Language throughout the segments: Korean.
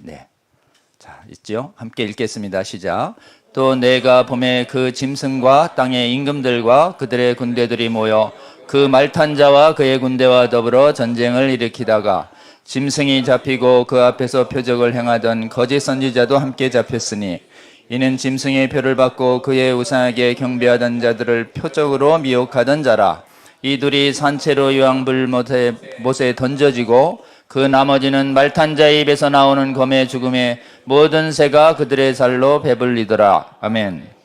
네. 자, 있죠? 함께 읽겠습니다. 시작. 또 내가 봄에 그 짐승과 땅의 임금들과 그들의 군대들이 모여 그 말탄 자와 그의 군대와 더불어 전쟁을 일으키다가 짐승이 잡히고 그 앞에서 표적을 행하던 거짓 선지자도 함께 잡혔으니 이는 짐승의 표를 받고 그의 우상에게 경배하던 자들을 표적으로 미혹하던 자라. 이 둘이 산채로 유황불 못에 던져지고 그 나머지는 말탄 자의 입에서 나오는 검의 죽음에 모든 새가 그들의 살로 배불리더라. 아멘.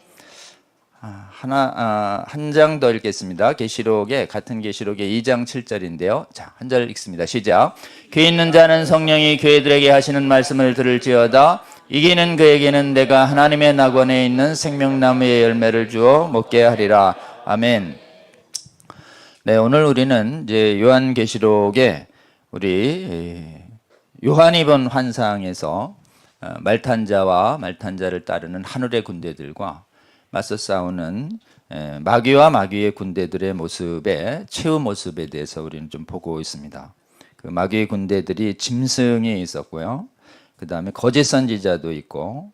한 장 더 읽겠습니다. 같은 계시록의 2장 7절인데요. 자, 한 절 읽습니다. 시작. 귀 있는 자는 성령이 교회들에게 하시는 말씀을 들을지어다. 이기는 그에게는 내가 하나님의 낙원에 있는 생명나무의 열매를 주어 먹게 하리라. 아멘. 네, 오늘 우리는 이제 요한계시록에 우리 요한이 본 환상에서 말탄자와 말탄자를 따르는 하늘의 군대들과 맞서 싸우는 마귀와 마귀의 군대들의 모습의 최후 모습에 대해서 우리는 좀 보고 있습니다. 그 마귀의 군대들이 짐승이 있었고요. 그 다음에 거짓 선지자도 있고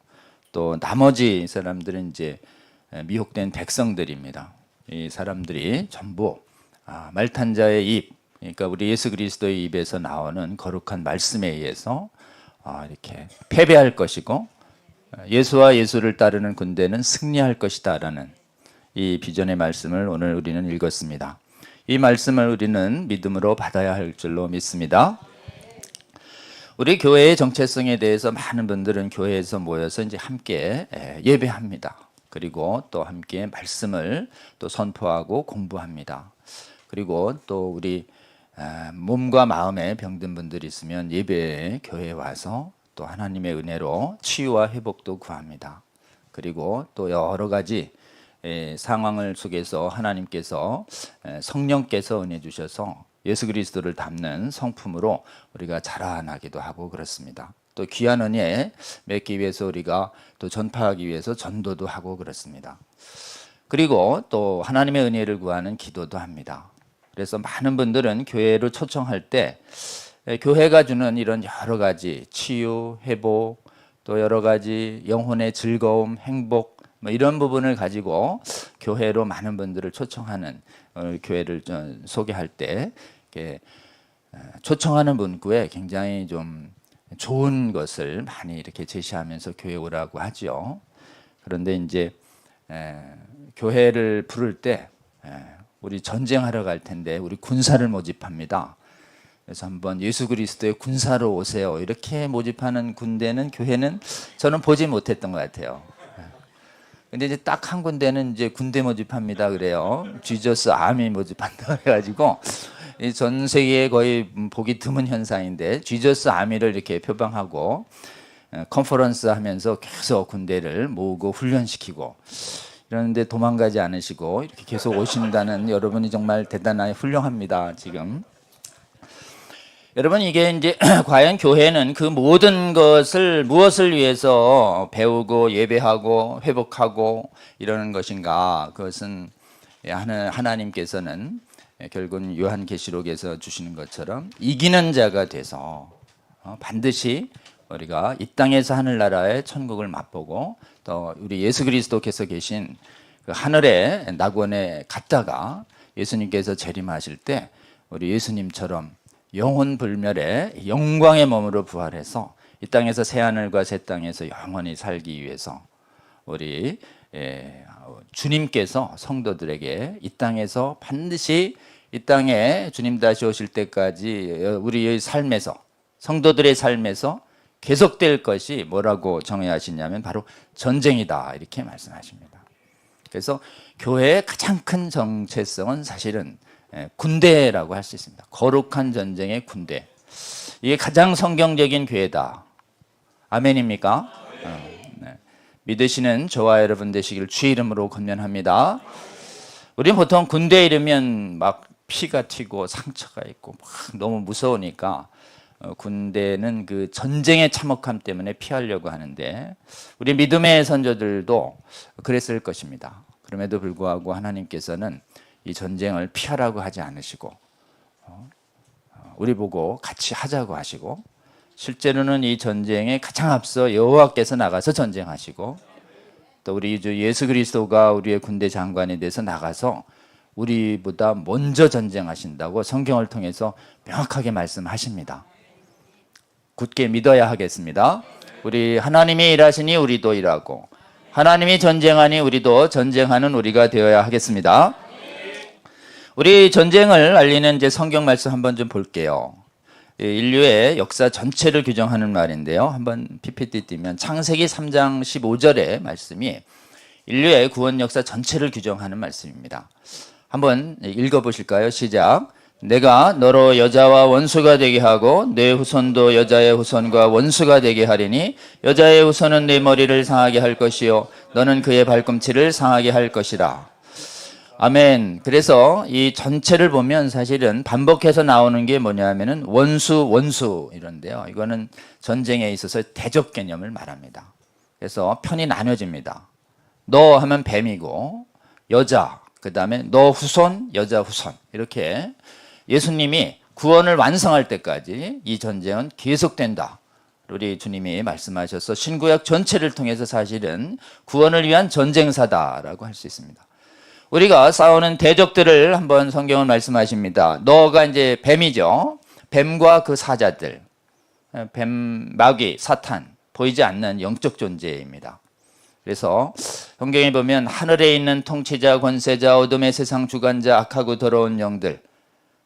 또 나머지 사람들은 이제 미혹된 백성들입니다. 이 사람들이 전부 말탄자의 입, 그러니까 우리 예수 그리스도의 입에서 나오는 거룩한 말씀에 의해서 이렇게 패배할 것이고 예수와 예수를 따르는 군대는 승리할 것이다라는 이 비전의 말씀을 오늘 우리는 읽었습니다. 이 말씀을 우리는 믿음으로 받아야 할 줄로 믿습니다. 우리 교회의 정체성에 대해서 많은 분들은 교회에서 모여서 이제 함께 예배합니다. 그리고 또 함께 말씀을 또 선포하고 공부합니다. 그리고 또 우리 몸과 마음에 병든 분들이 있으면 예배에 교회에 와서 또 하나님의 은혜로 치유와 회복도 구합니다. 그리고 또 여러 가지 상황을 속에서 하나님께서 성령께서 은혜 주셔서 예수 그리스도를 담는 성품으로 우리가 자라나기도 하고 그렇습니다. 또 귀한 은혜 맺기 위해서 우리가 또 전파하기 위해서 전도도 하고 그렇습니다. 그리고 또 하나님의 은혜를 구하는 기도도 합니다. 그래서 많은 분들은 교회로 초청할 때 교회가 주는 이런 여러 가지 치유, 회복, 또 여러 가지 영혼의 즐거움, 행복 이런 부분을 가지고 교회로 많은 분들을 초청하는 교회를 소개할 때 초청하는 문구에 굉장히 좀 좋은 것을 많이 이렇게 제시하면서 교회 오라고 하죠. 그런데 이제 교회를 부를 때 우리 전쟁하러 갈 텐데 우리 군사를 모집합니다. 그래서 한번 예수 그리스도의 군사로 오세요. 이렇게 모집하는 군대는 교회는 저는 보지 못했던 것 같아요. 근데 이제 딱 한 군데는 이제 군대 모집합니다 그래요. 지저스 아미 모집한다 그래가지고 전 세계에 거의 보기 드문 현상인데 지저스 아미를 이렇게 표방하고 컨퍼런스 하면서 계속 군대를 모으고 훈련시키고 이러는데 도망가지 않으시고 이렇게 계속 오신다는 여러분이 정말 대단하게 훌륭합니다. 지금 여러분 이게 이제 과연 교회는 그 모든 것을 무엇을 위해서 배우고 예배하고 회복하고 이러는 것인가? 그것은 하나님께서는 결국은 요한계시록에서 주시는 것처럼 이기는 자가 돼서 반드시 우리가 이 땅에서 하늘나라의 천국을 맛보고 또 우리 예수 그리스도께서 계신 그 하늘의 낙원에 갔다가 예수님께서 재림하실 때 우리 예수님처럼 영혼 불멸의 영광의 몸으로 부활해서 이 땅에서 새 하늘과 새 땅에서 영원히 살기 위해서 우리 주님께서 성도들에게 이 땅에서 반드시 이 땅에 주님 다시 오실 때까지 우리의 삶에서 성도들의 삶에서 계속될 것이 뭐라고 정의하시냐면 바로 전쟁이다 이렇게 말씀하십니다. 그래서 교회의 가장 큰 정체성은 사실은 군대라고 할 수 있습니다. 거룩한 전쟁의 군대. 이게 가장 성경적인 교회다. 아멘입니까? 네. 믿으시는 저와 여러분 되시길 주의 이름으로 권면합니다. 우리는 보통 군대 이르면 막 피가 튀고 상처가 있고 막 너무 무서우니까 군대는 그 전쟁의 참혹함 때문에 피하려고 하는데 우리 믿음의 선조들도 그랬을 것입니다. 그럼에도 불구하고 하나님께서는 이 전쟁을 피하라고 하지 않으시고 우리 보고 같이 하자고 하시고 실제로는 이 전쟁에 가장 앞서 여호와께서 나가서 전쟁하시고 또 우리 주 예수 그리스도가 우리의 군대 장관이 돼서 나가서 우리보다 먼저 전쟁하신다고 성경을 통해서 명확하게 말씀하십니다. 굳게 믿어야 하겠습니다. 우리 하나님이 일하시니 우리도 일하고 하나님이 전쟁하니 우리도 전쟁하는 우리가 되어야 하겠습니다. 우리 전쟁을 알리는 이제 성경 말씀 한번 좀 볼게요. 인류의 역사 전체를 규정하는 말인데요. 한번 PPT 띄면 창세기 3장 15절의 말씀이 인류의 구원 역사 전체를 규정하는 말씀입니다. 한번 읽어보실까요? 시작. 내가 너로 여자와 원수가 되게 하고 내 후손도 여자의 후손과 원수가 되게 하리니 여자의 후손은 내 머리를 상하게 할 것이요 너는 그의 발꿈치를 상하게 할 것이라. 아멘. 그래서 이 전체를 보면 사실은 반복해서 나오는 게 뭐냐면은 원수 이런데요. 이거는 전쟁에 있어서 대적 개념을 말합니다. 그래서 편이 나눠집니다. 너 하면 뱀이고 여자, 그 다음에 너 후손, 여자 후손 이렇게 예수님이 구원을 완성할 때까지 이 전쟁은 계속된다. 우리 주님이 말씀하셔서 신구약 전체를 통해서 사실은 구원을 위한 전쟁사다라고 할 수 있습니다. 우리가 싸우는 대적들을 한번 성경은 말씀하십니다. 너가 이제 뱀이죠. 뱀과 그 사자들, 뱀, 마귀, 사탄, 보이지 않는 영적 존재입니다. 그래서 성경에 보면 하늘에 있는 통치자, 권세자, 어둠의 세상 주관자, 악하고 더러운 영들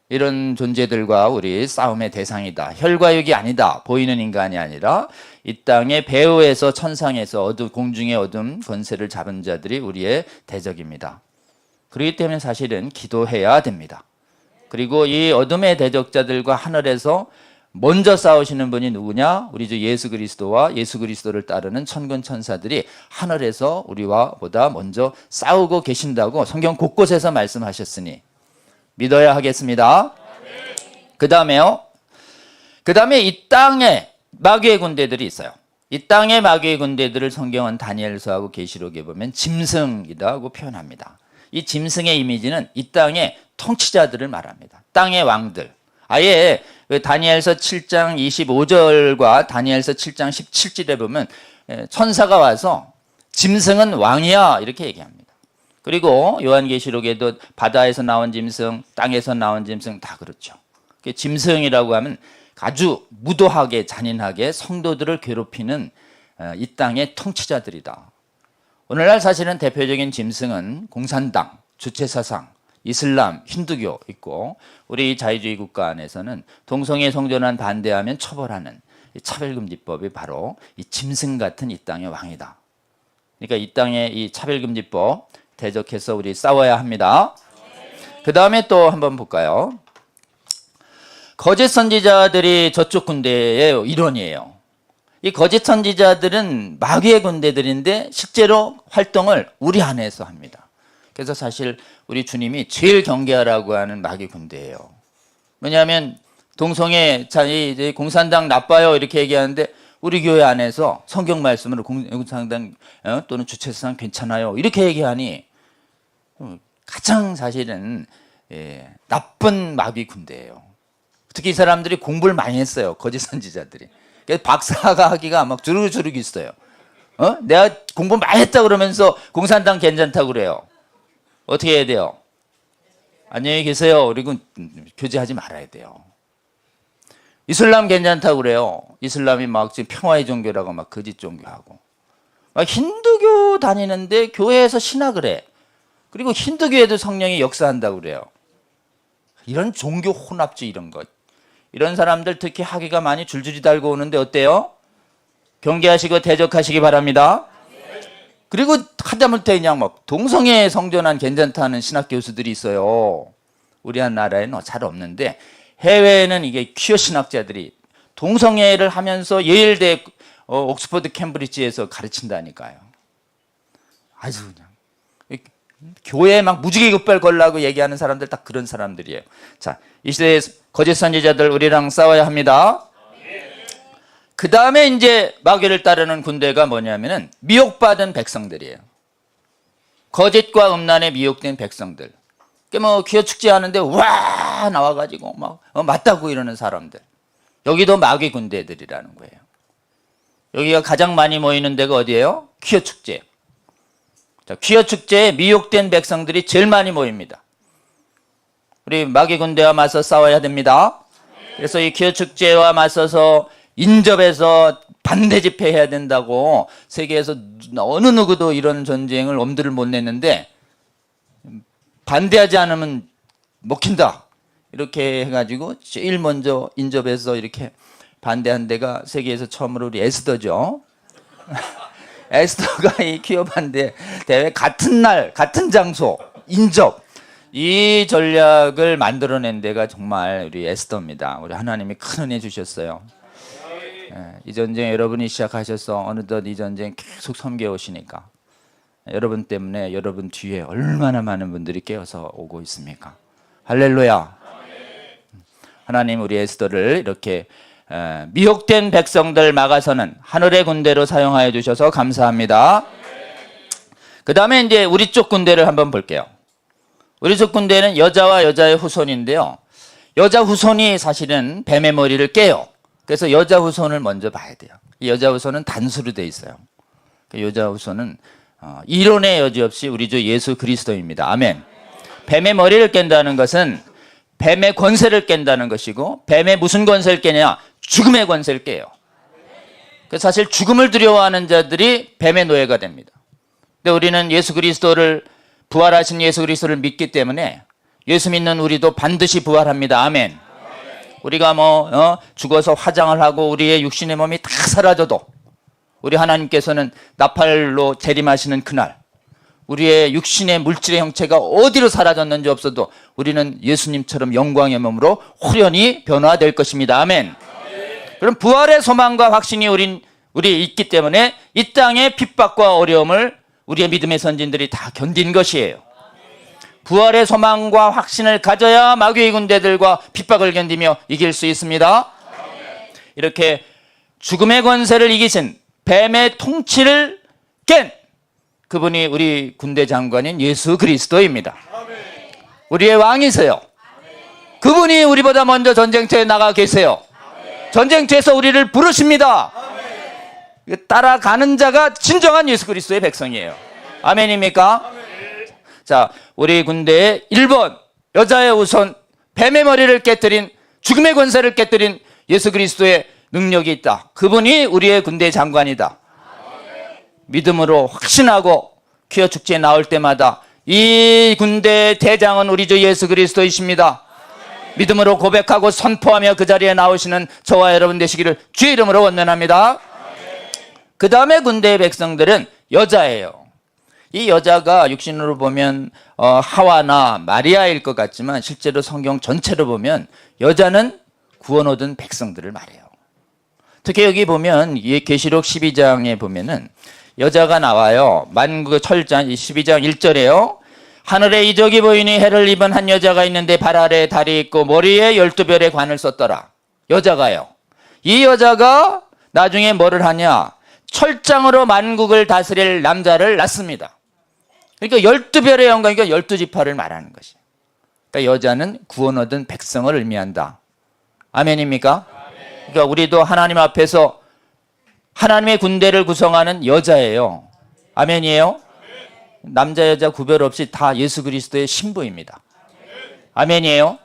이런 존재들과 우리 싸움의 대상이다. 혈과 육이 아니다. 보이는 인간이 아니라 이 땅의 배후에서 천상에서 어둠, 공중의 어둠 권세를 잡은 자들이 우리의 대적입니다. 그렇기 때문에 사실은 기도해야 됩니다. 그리고 이 어둠의 대적자들과 하늘에서 먼저 싸우시는 분이 누구냐? 우리 주 예수 그리스도와 예수 그리스도를 따르는 천군 천사들이 하늘에서 우리와 보다 먼저 싸우고 계신다고 성경 곳곳에서 말씀하셨으니 믿어야 하겠습니다. 그 다음에요. 그 다음에 이 땅에 마귀의 군대들이 있어요. 이 땅의 마귀의 군대들을 성경은 다니엘서하고 계시록에 보면 짐승이다 하고 표현합니다. 이 짐승의 이미지는 이 땅의 통치자들을 말합니다. 땅의 왕들. 아예 다니엘서 7장 25절과 다니엘서 7장 17절에 보면 천사가 와서 짐승은 왕이야 이렇게 얘기합니다. 그리고 요한계시록에도 바다에서 나온 짐승, 땅에서 나온 짐승 다 그렇죠. 짐승이라고 하면 아주 무도하게 잔인하게 성도들을 괴롭히는 이 땅의 통치자들이다. 오늘날 사실은 대표적인 짐승은 공산당, 주체사상, 이슬람, 힌두교 있고 우리 자유주의 국가 안에서는 동성애 성전환 반대하면 처벌하는 이 차별금지법이 바로 이 짐승 같은 이 땅의 왕이다. 그러니까 이 땅의 이 차별금지법 대적해서 우리 싸워야 합니다. 그 다음에 또 한번 볼까요? 거짓 선지자들이 저쪽 군대의 일원이에요. 이 거짓 선지자들은 마귀의 군대들인데 실제로 활동을 우리 안에서 합니다. 그래서 사실 우리 주님이 제일 경계하라고 하는 마귀 군대예요. 왜냐하면 동성애, 이제 공산당 나빠요 이렇게 얘기하는데 우리 교회 안에서 성경 말씀으로 공산당 또는 주체사상 괜찮아요 이렇게 얘기하니 가장 사실은 나쁜 마귀 군대예요. 특히 이 사람들이 공부를 많이 했어요. 거짓 선지자들이. 그래서 박사가 하기가 막 주룩주룩 있어요. 내가 공부 많이 했다 그러면서 공산당 괜찮다고 그래요. 어떻게 해야 돼요? 안녕히 계세요. 그리고 교제하지 말아야 돼요. 이슬람 괜찮다고 그래요. 이슬람이 막 지금 평화의 종교라고 막 거짓 종교하고. 막 힌두교 다니는데 교회에서 신학을 해. 그리고 힌두교에도 성령이 역사한다고 그래요. 이런 종교 혼합주의 이런 것. 이런 사람들 특히 학위가 많이 줄줄이 달고 오는데 어때요? 경계하시고 대적하시기 바랍니다. 그리고 하다못해 그냥 막 동성애 성전환 괜찮다는 신학 교수들이 있어요. 우리 나라에는 잘 없는데 해외에는 이게 퀴어 신학자들이 동성애를 하면서 예일대 옥스퍼드 캠브리지에서 가르친다니까요. 아주 그냥 교회에 막 무지개 깃발 걸라고 얘기하는 사람들 딱 그런 사람들이에요. 자, 이 시대에 거짓 선지자들 우리랑 싸워야 합니다. 그 다음에 이제 마귀를 따르는 군대가 뭐냐면은 미혹받은 백성들이에요. 거짓과 음란에 미혹된 백성들. 뭐 기어 축제 하는데 와 나와가지고 막 맞다고 이러는 사람들. 여기도 마귀 군대들이라는 거예요. 여기가 가장 많이 모이는 데가 어디예요? 퀴어 축제. 자, 퀴어 축제에 미혹된 백성들이 제일 많이 모입니다. 우리 마귀 군대와 맞서 싸워야 됩니다. 그래서 이 퀴어 축제와 맞서서 인접해서 반대 집회해야 된다고 세계에서 어느 누구도 이런 전쟁을 엄두를 못 냈는데 반대하지 않으면 먹힌다. 이렇게 해가지고 제일 먼저 인접해서 이렇게 반대한 데가 세계에서 처음으로 우리 에스더죠. 에스더가 이 퀴어 반대 대회 같은 날 같은 장소 인접 이 전략을 만들어낸 데가 정말 우리 에스더입니다. 우리 하나님이 큰 은혜 주셨어요. 이 전쟁 여러분이 시작하셔서 어느덧 이 전쟁 계속 섬겨오시니까 여러분 때문에 여러분 뒤에 얼마나 많은 분들이 깨어서 오고 있습니까? 할렐루야. 하나님 우리 에스더를 이렇게 미혹된 백성들 막아서는 하늘의 군대로 사용하여 주셔서 감사합니다. 그 다음에 이제 우리 쪽 군대를 한번 볼게요. 우리 쪽 군대는 여자와 여자의 후손인데요. 여자 후손이 사실은 뱀의 머리를 깨요. 그래서 여자 후손을 먼저 봐야 돼요. 이 여자 후손은 단수로 돼 있어요. 그 여자 후손은 이론의 여지 없이 우리 주 예수 그리스도입니다. 아멘. 뱀의 머리를 깬다는 것은 뱀의 권세를 깬다는 것이고 뱀의 무슨 권세를 깨냐? 죽음의 권세를 깨요. 그래서 사실 죽음을 두려워하는 자들이 뱀의 노예가 됩니다. 근데 우리는 예수 그리스도를 부활하신 예수 그리스도를 믿기 때문에 예수 믿는 우리도 반드시 부활합니다. 아멘. 우리가 죽어서 화장을 하고 우리의 육신의 몸이 다 사라져도 우리 하나님께서는 나팔로 재림하시는 그날 우리의 육신의 물질의 형체가 어디로 사라졌는지 없어도 우리는 예수님처럼 영광의 몸으로 호련히 변화될 것입니다. 아멘. 그럼 부활의 소망과 확신이 우리 있기 때문에 이 땅의 핍박과 어려움을 우리의 믿음의 선진들이 다 견딘 것이에요. 부활의 소망과 확신을 가져야 마귀의 군대들과 핍박을 견디며 이길 수 있습니다. 이렇게 죽음의 권세를 이기신 뱀의 통치를 깬 그분이 우리 군대 장관인 예수 그리스도입니다. 우리의 왕이세요. 그분이 우리보다 먼저 전쟁터에 나가 계세요. 전쟁터에서 우리를 부르십니다. 따라가는 자가 진정한 예수 그리스도의 백성이에요. 아멘입니까? 자, 우리 군대의 1번 여자의 우선 뱀의 머리를 깨뜨린 죽음의 권세를 깨뜨린 예수 그리스도의 능력이 있다. 그분이 우리의 군대 장관이다. 믿음으로 확신하고 퀴어 축제에 나올 때마다 이 군대의 대장은 우리 주 예수 그리스도이십니다. 믿음으로 고백하고 선포하며 그 자리에 나오시는 저와 여러분 되시기를 주의 이름으로 원언합니다. 그 다음에 군대의 백성들은 여자예요. 이 여자가 육신으로 보면 하와나 마리아일 것 같지만 실제로 성경 전체로 보면 여자는 구원 얻은 백성들을 말해요. 특히 여기 보면 계시록 12장에 보면은 여자가 나와요. 만국 철장 12장 1절에요. 하늘에 이적이 보이니 해를 입은 한 여자가 있는데 발 아래에 달이 있고 머리에 12별의 관을 썼더라. 여자가요. 이 여자가 나중에 뭐를 하냐? 철장으로 만국을 다스릴 남자를 낳습니다. 그러니까 12별의 영광이니까 12지파를 말하는 것이에요. 그러니까 여자는 구원 얻은 백성을 의미한다. 아멘입니까? 그러니까 우리도 하나님 앞에서 하나님의 군대를 구성하는 여자예요. 아멘이에요? 남자 여자 구별 없이 다 예수 그리스도의 신부입니다. 아멘이에요?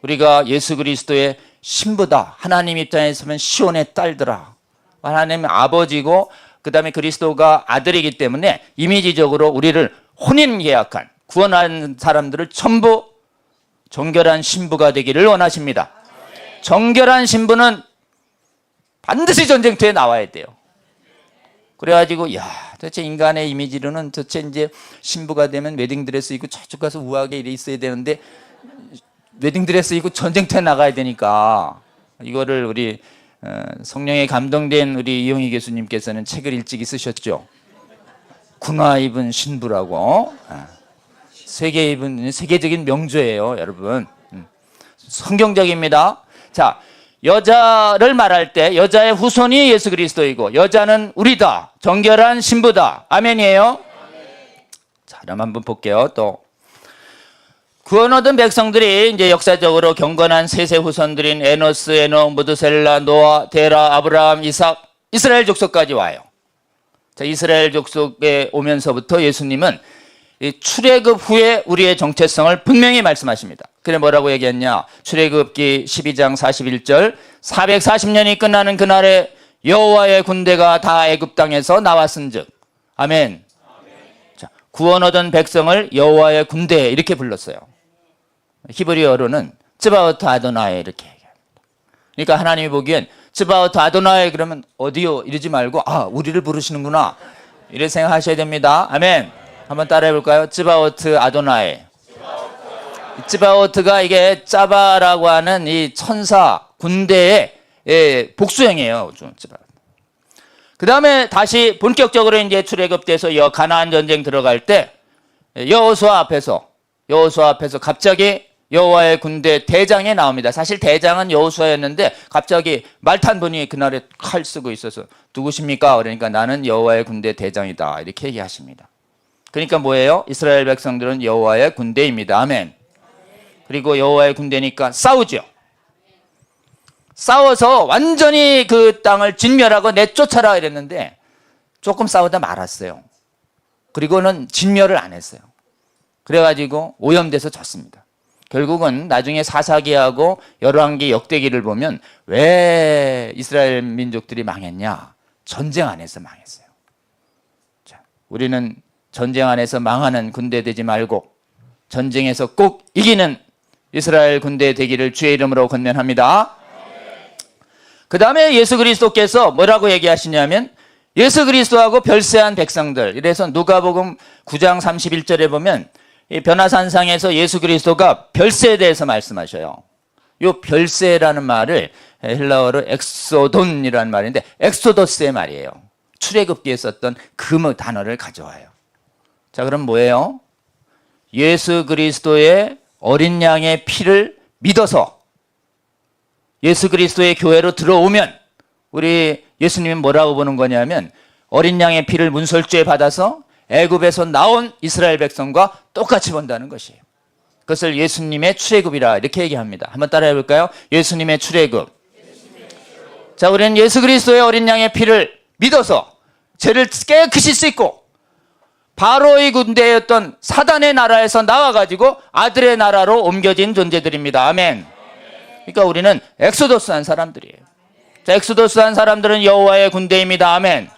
우리가 예수 그리스도의 신부다. 하나님 입장에 서면 시온의 딸들아. 하나님의 아버지고 그 다음에 그리스도가 아들이기 때문에 이미지적으로 우리를 혼인 계약한 구원한 사람들을 전부 정결한 신부가 되기를 원하십니다. 정결한 신부는 반드시 전쟁터에 나와야 돼요. 그래가지고 도대체 인간의 이미지로는 도대체 이제 신부가 되면 웨딩드레스 입고 저쪽 가서 우아하게 이래 있어야 되는데 웨딩드레스 입고 전쟁터에 나가야 되니까 이거를 우리 성령에 감동된 우리 이용희 교수님께서는 책을 일찍이 쓰셨죠. 군화 입은 신부라고. 세계적인 명조예요, 여러분. 성경적입니다. 자, 여자를 말할 때 여자의 후손이 예수 그리스도이고 여자는 우리다. 정결한 신부다. 아멘이에요? 자, 그럼 한번 볼게요. 또 구원 얻은 백성들이 이제 역사적으로 경건한 셋의 후손들인 에노스, 에녹, 무드셀라, 노아, 데라, 아브라함, 이삭, 이스라엘 족속까지 와요. 자, 이스라엘 족속에 오면서부터 예수님은 이 출애굽 후에 우리의 정체성을 분명히 말씀하십니다. 그래 뭐라고 얘기했냐? 출애굽기 12장 41절 440년이 끝나는 그날에 여호와의 군대가 다 애굽 땅에서 나왔은즉 아멘. 자, 구원 얻은 백성을 여호와의 군대 이렇게 불렀어요. 히브리어로는 츠바오트 아도나이 이렇게 얘기합니다. 그러니까 하나님이 보기엔 츠바오트 아도나이 그러면 어디요? 이러지 말고 아 우리를 부르시는구나 이렇게 생각하셔야 됩니다. 아멘. 한번 따라해 볼까요? 츠바오트 아도나이. 츠바오트가 이게 짜바라고 하는 이 천사 군대의 복수형이에요. 그 다음에 다시 본격적으로 이제 출애굽돼서 가나안 전쟁 들어갈 때 여호수아 앞에서 갑자기 여호와의 군대 대장이 나옵니다. 사실 대장은 여호수아였는데 갑자기 말탄 분이 그날에 칼 쓰고 있어서 누구십니까? 그러니까 나는 여호와의 군대 대장이다 이렇게 얘기하십니다. 그러니까 뭐예요? 이스라엘 백성들은 여호와의 군대입니다. 아멘. 그리고 여호와의 군대니까 싸우죠. 싸워서 완전히 그 땅을 진멸하고 내쫓아라 이랬는데 조금 싸우다 말았어요. 그리고는 진멸을 안 했어요. 그래가지고 오염돼서 졌습니다. 결국은 나중에 사사기하고 열왕기 역대기를 보면 왜 이스라엘 민족들이 망했냐? 전쟁 안에서 망했어요. 자, 우리는 전쟁 안에서 망하는 군대 되지 말고 전쟁에서 꼭 이기는 이스라엘 군대 되기를 주의 이름으로 권면합니다. 그 다음에 예수 그리스도께서 뭐라고 얘기하시냐면 예수 그리스도하고 별세한 백성들. 이래서 누가복음 9장 31절에 보면 이 변화산상에서 예수 그리스도가 별세에 대해서 말씀하셔요. 이 별세라는 말을 헬라어로 엑소돈이라는 말인데 엑소더스의 말이에요. 출애굽기에 썼던 그 단어를 가져와요. 자, 그럼 뭐예요? 예수 그리스도의 어린 양의 피를 믿어서 예수 그리스도의 교회로 들어오면 우리 예수님은 뭐라고 보는 거냐면 어린 양의 피를 문설주에 받아서 애굽에서 나온 이스라엘 백성과 똑같이 본다는 것이에요. 그것을 예수님의 출애굽이라 이렇게 얘기합니다. 한번 따라해 볼까요? 예수님의 출애굽. 자, 우리는 예수 그리스도의 어린 양의 피를 믿어서 죄를 깨끗이 씻고 바로의 군대였던 사단의 나라에서 나와가지고 아들의 나라로 옮겨진 존재들입니다. 아멘. 그러니까 우리는 엑소더스한 사람들이에요. 자, 엑소더스한 사람들은 여호와의 군대입니다. 아멘.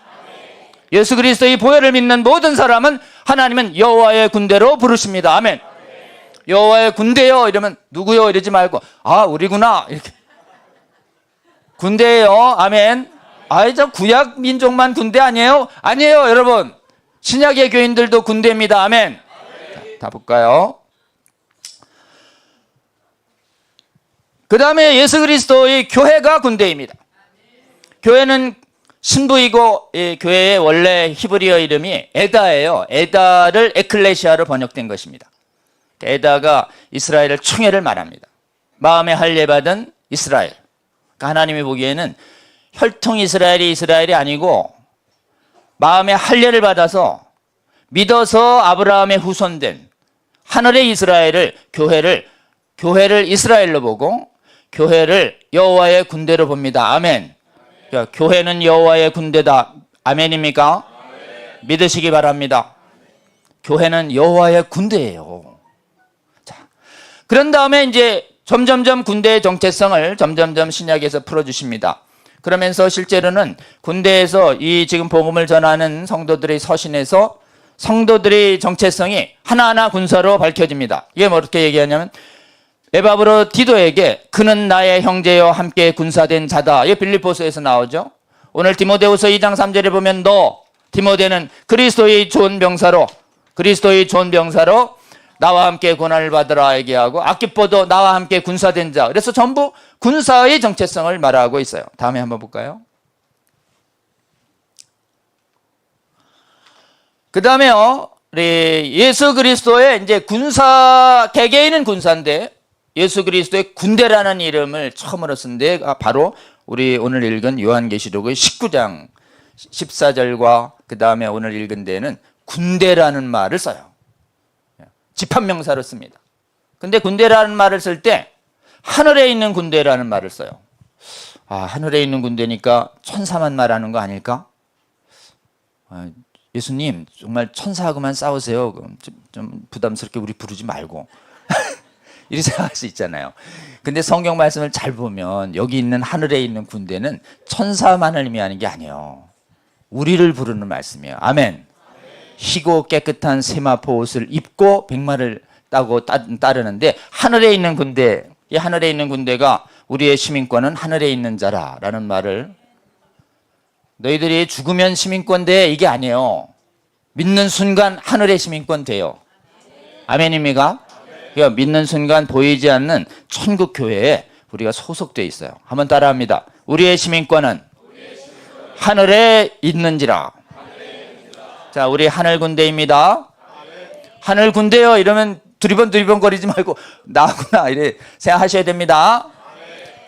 예수 그리스도의 보혈을 믿는 모든 사람은 하나님은 여호와의 군대로 부르십니다. 아멘. 여호와의 군대요 이러면 누구요 이러지 말고 아 우리구나 이렇게 군대예요. 아멘. 아이 저 구약 민족만 군대 아니에요? 아니에요 여러분. 신약의 교인들도 군대입니다. 아멘. 다 볼까요? 그 다음에 예수 그리스도의 교회가 군대입니다. 교회는 신부이고 이 교회의 원래 히브리어 이름이 에다예요. 에다를 에클레시아로 번역된 것입니다. 에다가 이스라엘의 총회를 말합니다. 마음에 할례 받은 이스라엘. 그러니까 하나님이 보기에는 혈통 이스라엘이 아니고 마음에 할례를 받아서 믿어서 아브라함의 후손된 하늘의 이스라엘을 교회를 이스라엘로 보고 교회를 여호와의 군대로 봅니다. 아멘. 그러니까 교회는 여호와의 군대다. 아멘입니까? 아멘. 믿으시기 바랍니다. 교회는 여호와의 군대예요. 자, 그런 다음에 이제 점점점 군대의 정체성을 점점점 신약에서 풀어주십니다. 그러면서 실제로는 군대에서 이 지금 복음을 전하는 성도들의 서신에서 성도들의 정체성이 하나하나 군사로 밝혀집니다. 이게 뭐 어떻게 얘기하냐면 에바브로 디도에게 그는 나의 형제여 함께 군사된 자다. 이게 빌립보서에서 나오죠. 오늘 디모데후서 2장 3절에 보면 너 디모데는 그리스도의 좋은 병사로 나와 함께 고난을 받으라 얘기하고 아키포도 나와 함께 군사된 자. 그래서 전부 군사의 정체성을 말하고 있어요. 다음에 한번 볼까요? 그 다음에요, 우리 예수 그리스도의 이제 군사, 개개인은 군사인데 예수 그리스도의 군대라는 이름을 처음으로 쓴 데가 바로 우리 오늘 읽은 요한계시록의 19장 14절과 그 다음에 오늘 읽은 데는 군대라는 말을 써요. 집합명사로 씁니다. 근데 군대라는 말을 쓸 때 하늘에 있는 군대라는 말을 써요. 아, 하늘에 있는 군대니까 천사만 말하는 거 아닐까? 아, 예수님 정말 천사하고만 싸우세요. 좀 부담스럽게 우리 부르지 말고. 이렇게 생각할 수 있잖아요. 근데 성경 말씀을 잘 보면 여기 있는 하늘에 있는 군대는 천사만을 의미하는 게 아니에요. 우리를 부르는 말씀이에요. 아멘. 희고 깨끗한 세마포 옷을 입고 백마를 따고 따르는데 하늘에 있는 군대, 이 하늘에 있는 군대가 우리의 시민권은 하늘에 있는 자라라는 말을, 너희들이 죽으면 시민권 돼, 이게 아니에요. 믿는 순간 하늘의 시민권 돼요. 아멘입니까? 그러니까 믿는 순간 보이지 않는 천국 교회에 우리가 소속돼 있어요. 한번 따라합니다. 우리의 시민권은 하늘에 있는지라. 자, 우리 하늘 군대입니다. 하늘 군대요 이러면 두리번 거리지 말고 나구나 이래 생각하셔야 됩니다.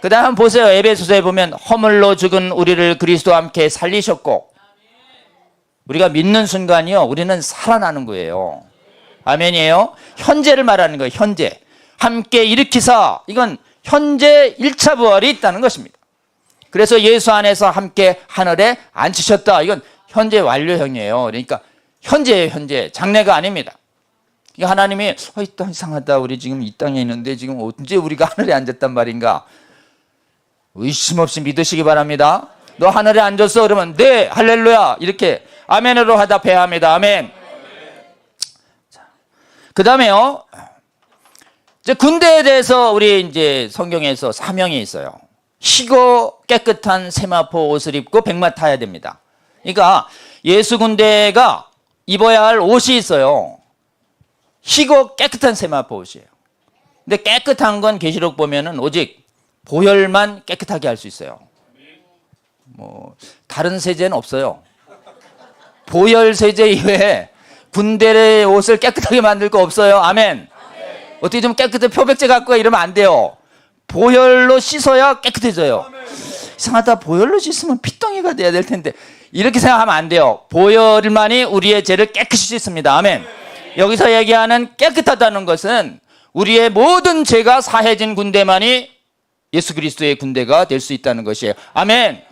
그 다음 보세요. 에베소서에 보면 허물로 죽은 우리를 그리스도와 함께 살리셨고, 우리가 믿는 순간이요 우리는 살아나는 거예요. 아멘이에요. 현재를 말하는 거예요. 현재 함께 일으키사, 이건 현재 1차 부활이 있다는 것입니다. 그래서 예수 안에서 함께 하늘에 앉히셨다, 이건 현재 완료형이에요. 그러니까 현재예요. 현재, 장래가 아닙니다. 하나님이 이 땅 이상하다, 우리 지금 이 땅에 있는데 지금 언제 우리가 하늘에 앉았단 말인가, 의심 없이 믿으시기 바랍니다. 너 하늘에 앉았어? 그러면 네, 할렐루야, 이렇게 아멘으로 화답해야 합니다. 아멘. 그 다음에요, 이제 군대에 대해서 우리 이제 성경에서 사명이 있어요. 희고 깨끗한 세마포 옷을 입고 백마 타야 됩니다. 그러니까 예수 군대가 입어야 할 옷이 있어요. 희고 깨끗한 세마포 옷이에요. 근데 깨끗한 건 계시록 보면은 오직 보혈만 깨끗하게 할 수 있어요. 뭐 다른 세제는 없어요. 보혈 세제 이외에 군대의 옷을 깨끗하게 만들 거 없어요. 아멘. 어떻게 좀 깨끗해 표백제 갖고 가 이러면 안 돼요. 보혈로 씻어야 깨끗해져요. 이상하다, 보혈로 씻으면 피덩이가 돼야 될 텐데 이렇게 생각하면 안 돼요. 보혈만이 우리의 죄를 깨끗이 씻습니다. 아멘. 여기서 얘기하는 깨끗하다는 것은 우리의 모든 죄가 사해진 군대만이 예수 그리스도의 군대가 될 수 있다는 것이에요. 아멘.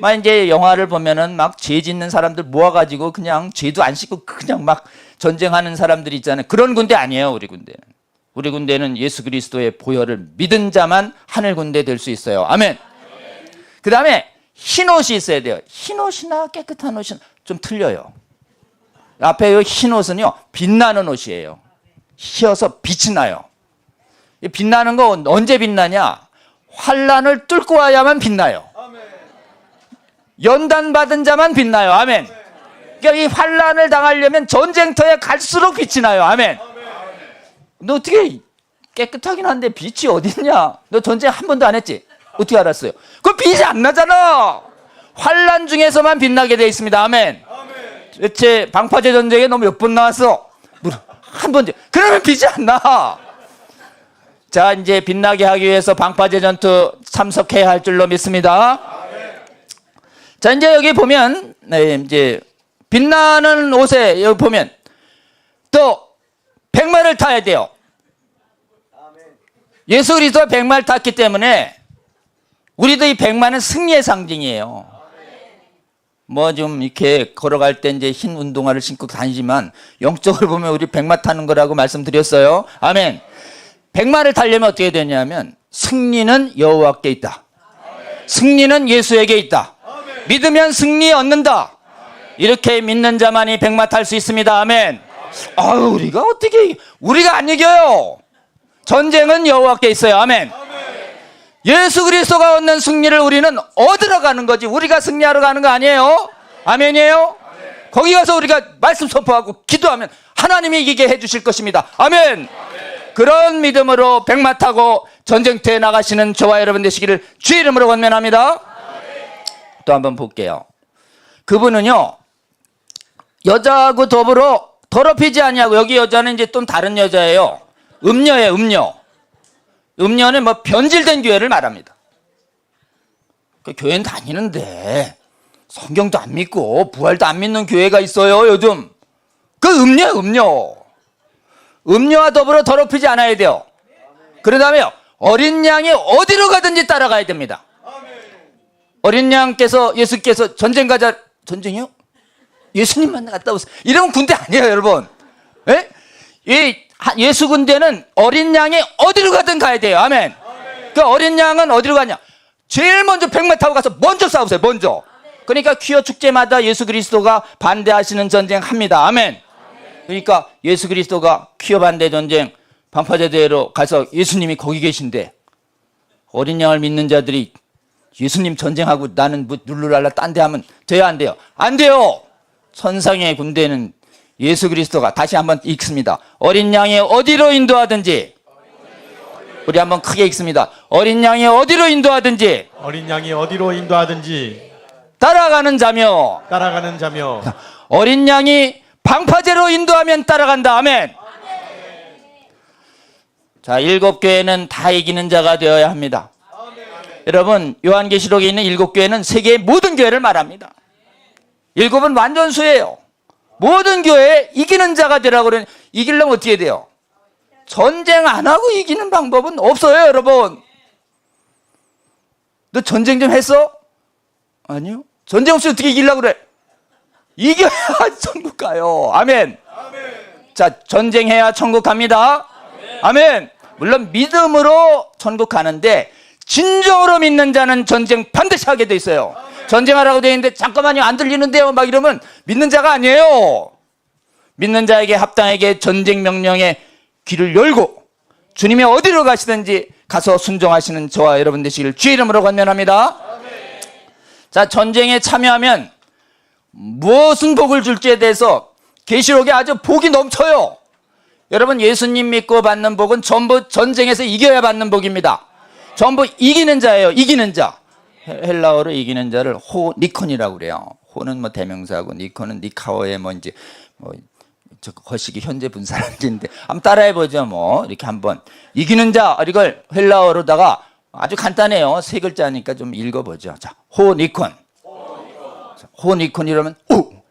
막 이제 영화를 보면은 막 죄 짓는 사람들 모아가지고 그냥 죄도 안 씻고 그냥 막 전쟁하는 사람들이 있잖아요. 그런 군대 아니에요. 우리 군대는. 우리 군대는 예수 그리스도의 보혈을 믿은 자만 하늘 군대 될 수 있어요. 아멘. 그 다음에 흰 옷이 있어야 돼요. 흰 옷이나 깨끗한 옷은 좀 틀려요. 앞에 이 흰 옷은요 빛나는 옷이에요. 휘어서 빛이 나요. 이 빛나는 거 언제 빛나냐? 환란을 뚫고 와야만 빛나요. 연단 받은 자만 빛나요. 아멘. 그러니까 이 환란을 당하려면 전쟁터에 갈수록 빛이 나요. 아멘. 너 어떻게 깨끗하긴 한데 빛이 어딨냐? 너 전쟁 한 번도 안 했지? 어떻게 알았어요? 그 빛이 안 나잖아. 환란 중에서만 빛나게 되어 있습니다. 아멘. 대체 방파제 전쟁에 너 몇 번 나왔어? 한 번. 그러면 빛이 안 나. 자, 이제 빛나게 하기 위해서 방파제 전투 참석해야 할 줄로 믿습니다. 자, 이제 여기 보면 이제 빛나는 옷에 여기 보면 또 백마를 타야 돼요. 예수 그리스도가 백마를 탔기 때문에 우리도 이 백마는 승리의 상징이에요. 뭐 좀 이렇게 걸어갈 때 이제 흰 운동화를 신고 다니지만 영적으로 보면 우리 백마 타는 거라고 말씀드렸어요. 아멘. 백마를 타려면 어떻게 되냐면 승리는 여호와께 있다. 승리는 예수에게 있다. 믿으면 승리 얻는다. 이렇게 믿는 자만이 백마 탈 수 있습니다. 아멘. 아유, 우리가 어떻게, 우리가 안 이겨요. 전쟁은 여호와께 있어요. 아멘. 예수 그리스도가 얻는 승리를 우리는 얻으러 가는 거지 우리가 승리하러 가는 거 아니에요. 아멘이에요. 거기 가서 우리가 말씀 선포하고 기도하면 하나님이 이기게 해주실 것입니다. 아멘. 그런 믿음으로 백마 타고 전쟁터에 나가시는 저와 여러분 되시기를 주의 이름으로 권면합니다. 또 한번 볼게요. 그분은요 여자하고 더불어 더럽히지 아니하고, 여기 여자는 이제 좀 다른 여자예요. 음녀예요. 음녀. 음녀는 뭐 변질된 교회를 말합니다. 그 교회는 다니는데 성경도 안 믿고 부활도 안 믿는 교회가 있어요 요즘. 그 음녀예요. 음녀. 음료와 더불어 더럽히지 않아야 돼요. 그런 다음에 어린 양이 어디로 가든지 따라가야 됩니다. 어린 양께서 예수께서 전쟁 가자. 전쟁이요? 예수님만 갔다 오세요. 이러면 군대 아니에요, 여러분. 예? 이 예수 군대는 어린 양이 어디로 가든 가야 돼요. 아멘. 그 어린 양은 어디로 가냐? 제일 먼저 백마 타고 가서 먼저 싸우세요. 먼저. 그러니까 퀴어 축제마다 예수 그리스도가 반대하시는 전쟁 합니다. 아멘. 그러니까 예수 그리스도가 퀴어 반대 전쟁 방파제대로 가서 예수님이 거기 계신데 어린 양을 믿는 자들이 예수님 전쟁하고 나는 뭐 룰루랄라 딴 데 하면 돼요, 안 돼요? 안 돼요. 천상의 군대는 예수 그리스도가, 다시 한번 읽습니다. 어린 양이 어디로 인도하든지, 우리 한번 크게 읽습니다. 어린 양이 어디로 인도하든지, 어린 양이 어디로 인도하든지 따라가는 자며, 어린 양이 방파제로 인도하면 따라간다. 아멘. 자, 7교회는 다 이기는 자가 되어야 합니다. 여러분, 요한계시록에 있는 7교회는 세계의 모든 교회를 말합니다. 7은 완전수예요. 모든 교회에 이기는 자가 되라고 그러는. 이기려면 어떻게 돼요? 전쟁 안 하고 이기는 방법은 없어요, 여러분. 너 전쟁 좀 했어? 아니요. 전쟁 없이 어떻게 이기려고 그래? 이겨야 천국 가요. 아멘. 자, 전쟁해야 천국 갑니다. 아멘. 물론 믿음으로 천국 가는데 진정으로 믿는 자는 전쟁 반드시 하게 돼 있어요. 전쟁하라고 돼 있는데 잠깐만요, 안 들리는데요 막 이러면 믿는 자가 아니에요. 믿는 자에게 합당하게 전쟁 명령에 귀를 열고 주님이 어디로 가시든지 가서 순종하시는 저와 여러분 되시기를 주의 이름으로 권면합니다. 자, 전쟁에 참여하면 무엇은 복을 줄지에 대해서 계시록에 아주 복이 넘쳐요. 여러분, 예수님 믿고 받는 복은 전부 전쟁에서 이겨야 받는 복입니다. 전부 이기는 자예요. 이기는 자. 헬라어로 이기는 자를 호니콘이라고 그래요. 호는 뭐 대명사고 니콘은 니카오의 뭔지 저 거시기 현재 분사란지인데 한번 따라해 보죠. 뭐 이렇게 한번 이기는 자, 이걸 헬라어로다가 아주 간단해요. 3글자니까 좀 읽어보죠. 자, 호니콘. 호니콘이라면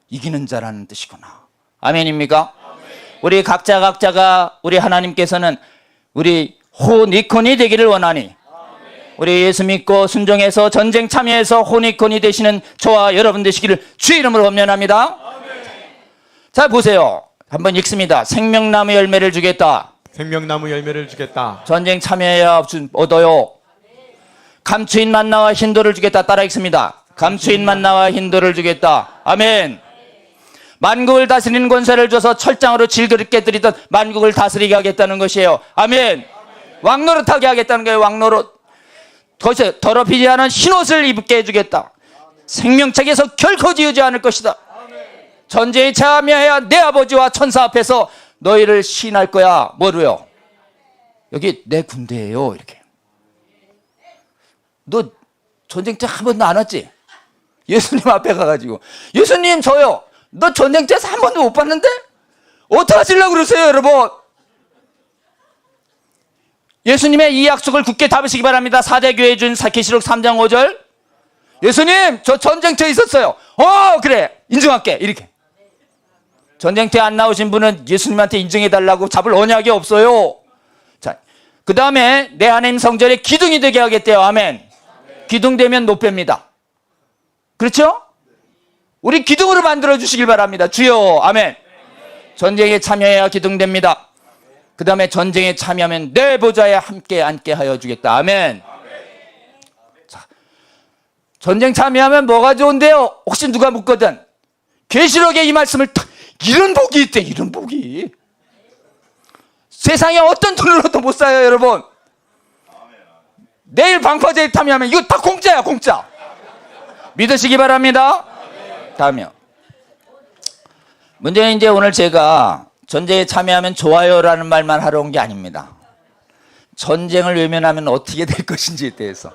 이기는 자라는 뜻이구나. 아멘입니까? 우리 각자가 우리 하나님께서는 우리 호니콘이 되기를 원하니 우리 예수 믿고 순종해서 전쟁 참여해서 호니콘이 되시는 저와 여러분 되시기를 주의 이름으로 권면합니다. 자, 보세요. 한번 읽습니다. 생명나무 열매를 주겠다. 생명나무 열매를 주겠다. 전쟁 참여해야 얻어요. 감추인 만나와 흰돌을 주겠다. 따라 읽습니다. 감추인 만나와 흰돌을 주겠다. 아멘. 만국을 다스리는 권세를 줘서 철장으로 질그릇게 드리던 만국을 다스리게 하겠다는 것이에요. 아멘. 왕노릇하게 하겠다는 거예요. 왕노릇. 거기서 더럽히지 않은 흰옷을 입게 해주겠다. 생명책에서 결코 지우지 않을 것이다. 전쟁에 참여해야 내 아버지와 천사 앞에서 너희를 시인할 거야. 뭐로요? 여기 내 군대예요. 이렇게. 너 전쟁 때 한 번도 안 왔지? 예수님 앞에 가가지고 예수님 저요. 너 전쟁 때에서 한 번도 못 봤는데? 어떻게 하시려고 그러세요, 여러분? 예수님의 이 약속을 굳게 담으시기 바랍니다. 사대교회 준 계시록 3장 5절. 예수님, 저 전쟁터에 있었어요. 그래, 인정할게. 이렇게. 전쟁터에 안 나오신 분은 예수님한테 인정해달라고 잡을 언약이 없어요. 자, 그 다음에 내 하나님 성전에 기둥이 되게 하겠대요. 아멘. 기둥 되면 노폐입니다. 그렇죠? 우리 기둥으로 만들어 주시길 바랍니다. 주여. 아멘. 전쟁에 참여해야 기둥 됩니다. 그 다음에 전쟁에 참여하면 내 보좌에 함께 앉게 하여 주겠다. 아멘. 자, 전쟁 참여하면 뭐가 좋은데요? 혹시 누가 묻거든. 계시록에 이 말씀을 이런 복이 있대. 이런 복이. 세상에 어떤 돈으로도 못 사요, 여러분. 내일 방파제에 참여하면 이거 다 공짜야, 공짜. 믿으시기 바랍니다. 다음이요. 문제는 이제 오늘 제가 전쟁에 참여하면 좋아요라는 말만 하러 온 게 아닙니다. 전쟁을 외면하면 어떻게 될 것인지에 대해서.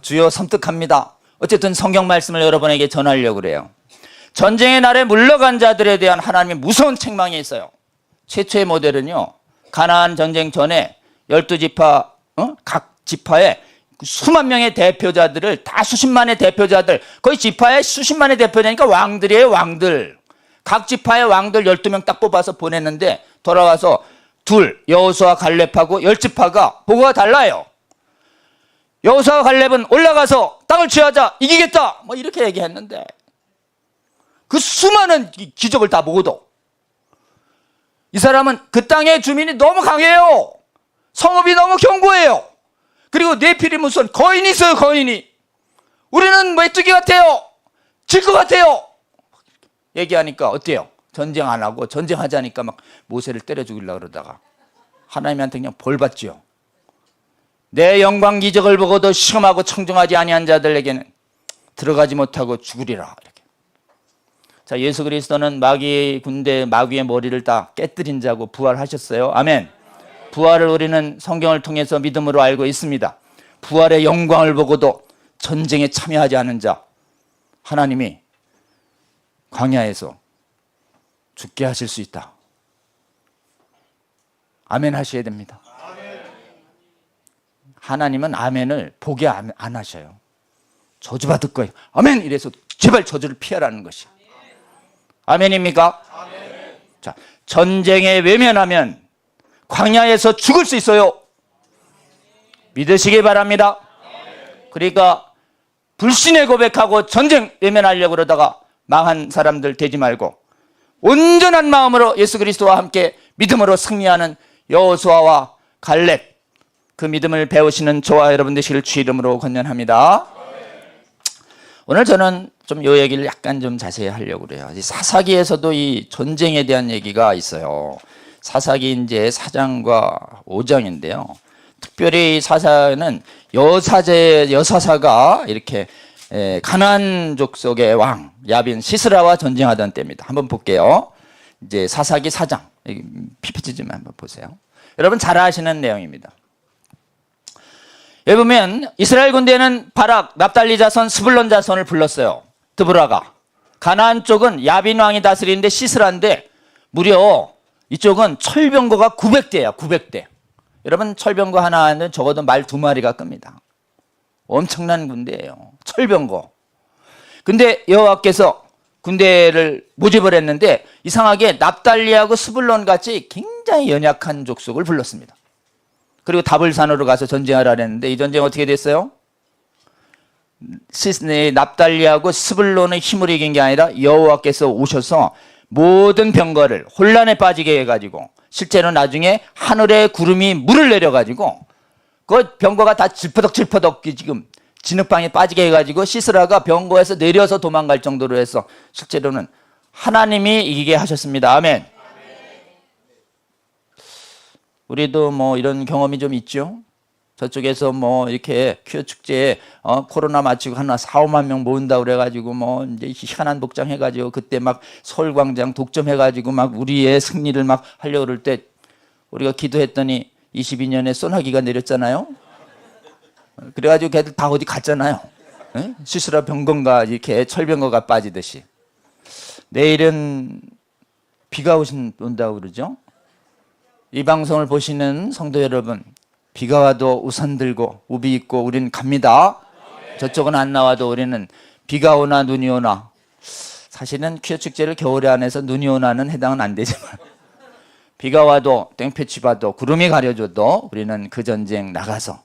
주여 섬뜩합니다. 어쨌든 성경 말씀을 여러분에게 전하려고 그래요. 전쟁의 날에 물러간 자들에 대한 하나님의 무서운 책망이 있어요. 최초의 모델은요, 가나안 전쟁 전에 12지파, 각 지파에 수만 명의 대표자들을, 다 수십만의 대표자들, 거의 지파에 수십만의 대표자니까 왕들이에요, 왕들. 각 지파의 왕들 12명 딱 뽑아서 보냈는데 돌아가서 여호수아 갈렙하고 열지파가 보고가 달라요. 여호수아와 갈렙은 올라가서 땅을 취하자, 이기겠다, 뭐 이렇게 얘기했는데 그 수많은 기적을 다 보고도 이 사람은 그 땅의 주민이 너무 강해요. 성읍이 너무 견고해요. 그리고 네피림은 거인이 있어요. 거인이. 우리는 메뚜기 같아요. 질 것 같아요. 얘기하니까 어때요? 전쟁 안 하고 전쟁하자니까 막 모세를 때려 죽이려고 그러다가 하나님한테 그냥 벌 받지요. 내 영광 기적을 보고도 시험하고 청정하지 아니한 자들에게는 들어가지 못하고 죽으리라. 이렇게. 자, 예수 그리스도는 마귀의 군대, 마귀의 머리를 다 깨뜨린 자고 부활하셨어요. 아멘. 부활을 우리는 성경을 통해서 믿음으로 알고 있습니다. 부활의 영광을 보고도 전쟁에 참여하지 않은 자, 하나님이 광야에서 죽게 하실 수 있다. 아멘 하셔야 됩니다. 하나님은 아멘을 보게 안 하셔요. 저주받을 거예요. 아멘 이래서 제발 저주를 피하라는 것이. 아멘입니까? 아멘. 자, 전쟁에 외면하면 광야에서 죽을 수 있어요. 믿으시기 바랍니다. 그러니까 불신에 고백하고 전쟁 외면하려고 그러다가 망한 사람들 되지 말고 온전한 마음으로 예수 그리스도와 함께 믿음으로 승리하는 여호수아와 갈렙, 그 믿음을 배우시는 저와 여러분 되시길 주 이름으로 권면합니다. 오늘 저는 좀 이 얘기를 약간 좀 자세히 하려고 그래요. 사사기에서도 이 전쟁에 대한 얘기가 있어요. 사사기 이제 4장과 5장인데요. 특별히 사사는 여사사가 이렇게 가나안 족속의 왕 야빈 시스라와 전쟁하던 때입니다. 한번 볼게요. 이제 사사기 4장 PPT 좀 한번 보세요. 여러분 잘 아시는 내용입니다. 여기 보면 이스라엘 군대는 바락, 납달리 자손, 스불론 자손을 불렀어요. 드보라가. 가나안 쪽은 야빈 왕이 다스리는데 시스라인데 무려 이쪽은 철병거가 900대야. 900대. 여러분 철병거 하나는 적어도 말 2마리가 끕니다. 엄청난 군대예요. 철병거. 근데 여호와께서 군대를 모집을 했는데 이상하게 납달리하고 스불론 같이 굉장히 연약한 족속을 불렀습니다. 그리고 다볼산으로 가서 전쟁하라 했는데 이 전쟁 어떻게 됐어요? 납달리하고 스불론의 힘을 이긴 게 아니라 여호와께서 오셔서 모든 병거를 혼란에 빠지게 해가지고 실제로 나중에 하늘에 구름이 물을 내려가지고 그 병거가 다 질퍼덕질퍼덕 지금 진흙방에 빠지게 해가지고 시스라가 병거에서 내려서 도망갈 정도로 해서 실제로는 하나님이 이기게 하셨습니다. 아멘. 우리도 뭐 이런 경험이 좀 있죠. 저쪽에서 뭐 이렇게 퀴어 축제에 코로나 마치고 한 4-5만 명 모은다 그래가지고 뭐 이제 희한한 복장 해가지고 그때 막 서울광장 독점해가지고 막 우리의 승리를 막 하려고 그럴 때 우리가 기도했더니 22년에 소나기가 내렸잖아요. 그래가지고 걔들 다 어디 갔잖아요. 에? 시스라 병건가 이렇게 철병거가 빠지듯이. 내일은 비가 온다고 그러죠. 이 방송을 보시는 성도 여러분, 비가 와도 우산 들고 우비 입고 우리는 갑니다. 저쪽은 안 나와도 우리는 비가 오나 눈이 오나, 사실은 퀴어 축제를 겨울에 안 해서 눈이 오나는 해당은 안 되지만 비가 와도 땡볕이 봐도 구름이 가려줘도 우리는 그 전쟁 나가서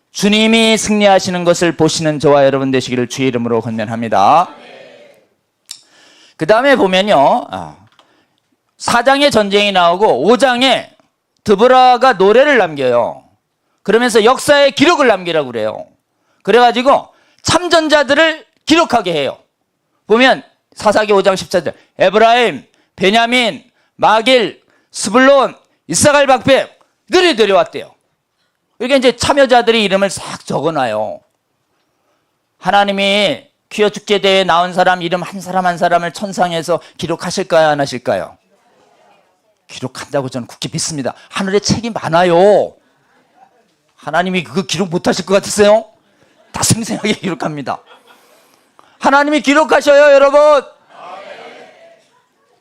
주님이 승리하시는 것을 보시는 저와 여러분 되시기를 주의 이름으로 권면합니다. 그 다음에 보면요, 4장에 전쟁이 나오고 5장에 드보라가 노래를 남겨요. 그러면서 역사의 기록을 남기라고 그래요. 그래가지고 참전자들을 기록하게 해요. 보면 사사기 5장 14절 에브라임, 베냐민, 마길, 스불론, 이사갈 박백 이들이 데려왔대요. 이렇게 이제 참여자들의 이름을 싹 적어놔요. 하나님이 퀴어 축제 대회에 나온 사람 이름 한 사람 한 사람을 천상에서 기록하실까요, 안 하실까요? 기록한다고 저는 굳게 믿습니다. 하늘에 책이 많아요. 하나님이 그거 기록 못하실 것 같으세요? 다 생생하게 기록합니다. 하나님이 기록하셔요, 여러분.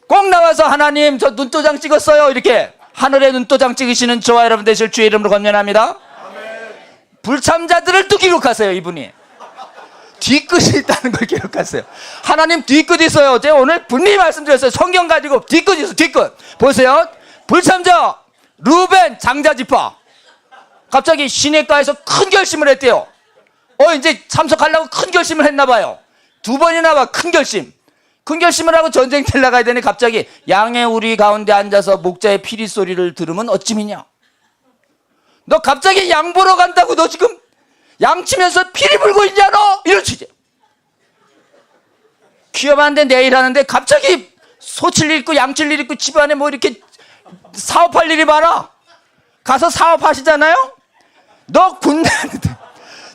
꼭 나와서 하나님 저 눈도장 찍었어요 이렇게 하늘에 눈도장 찍으시는 저와 여러분 되실 주의 이름으로 권면합니다. 불참자들을 또 기록하세요. 이분이 뒤끝이 있다는 걸 기록하세요. 하나님 뒤끝이 있어요. 제가 오늘 분명히 말씀드렸어요. 성경 가지고 뒤끝이 있어요. 뒤끝 보세요. 불참자 루벤 장자지파 갑자기 시내가에서 큰 결심을 했대요. 이제 참석하려고 큰 결심을 했나 봐요. 2번이나 봐. 큰 결심을 하고 전쟁터에 나가야 되니 갑자기 양의 우리 가운데 앉아서 목자의 피리 소리를 들으면 어찌미냐. 너 갑자기 양 보러 간다고 너 지금 양 치면서 피리 불고 있냐 너? 이런 취재. 귀여운데 내일 하는데 갑자기 소칠 일 있고 양칠 일 있고 집안에 뭐 이렇게 사업할 일이 많아. 가서 사업하시잖아요. 너 군대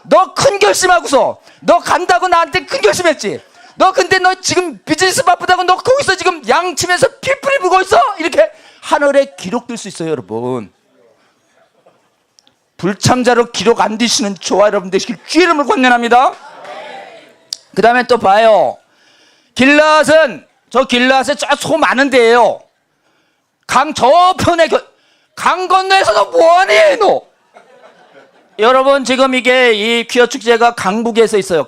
너 큰 결심하고서 너 간다고 나한테 큰 결심했지. 너 근데 너 지금 비즈니스 바쁘다고 너 거기서 지금 양 치면서 피풀이 불고 있어? 이렇게 하늘에 기록될 수 있어요, 여러분. 불참자로 기록 안 되시는 저와 여러분 되시길 주의 이름으로 권면합니다. 그 다음에 또 봐요. 길앗에 쫙 소 많은 데예요. 강 저편에 강 건너에서 너 뭐하니 너? 여러분 지금 이게 이 퀴어 축제가 강북에서 있어요.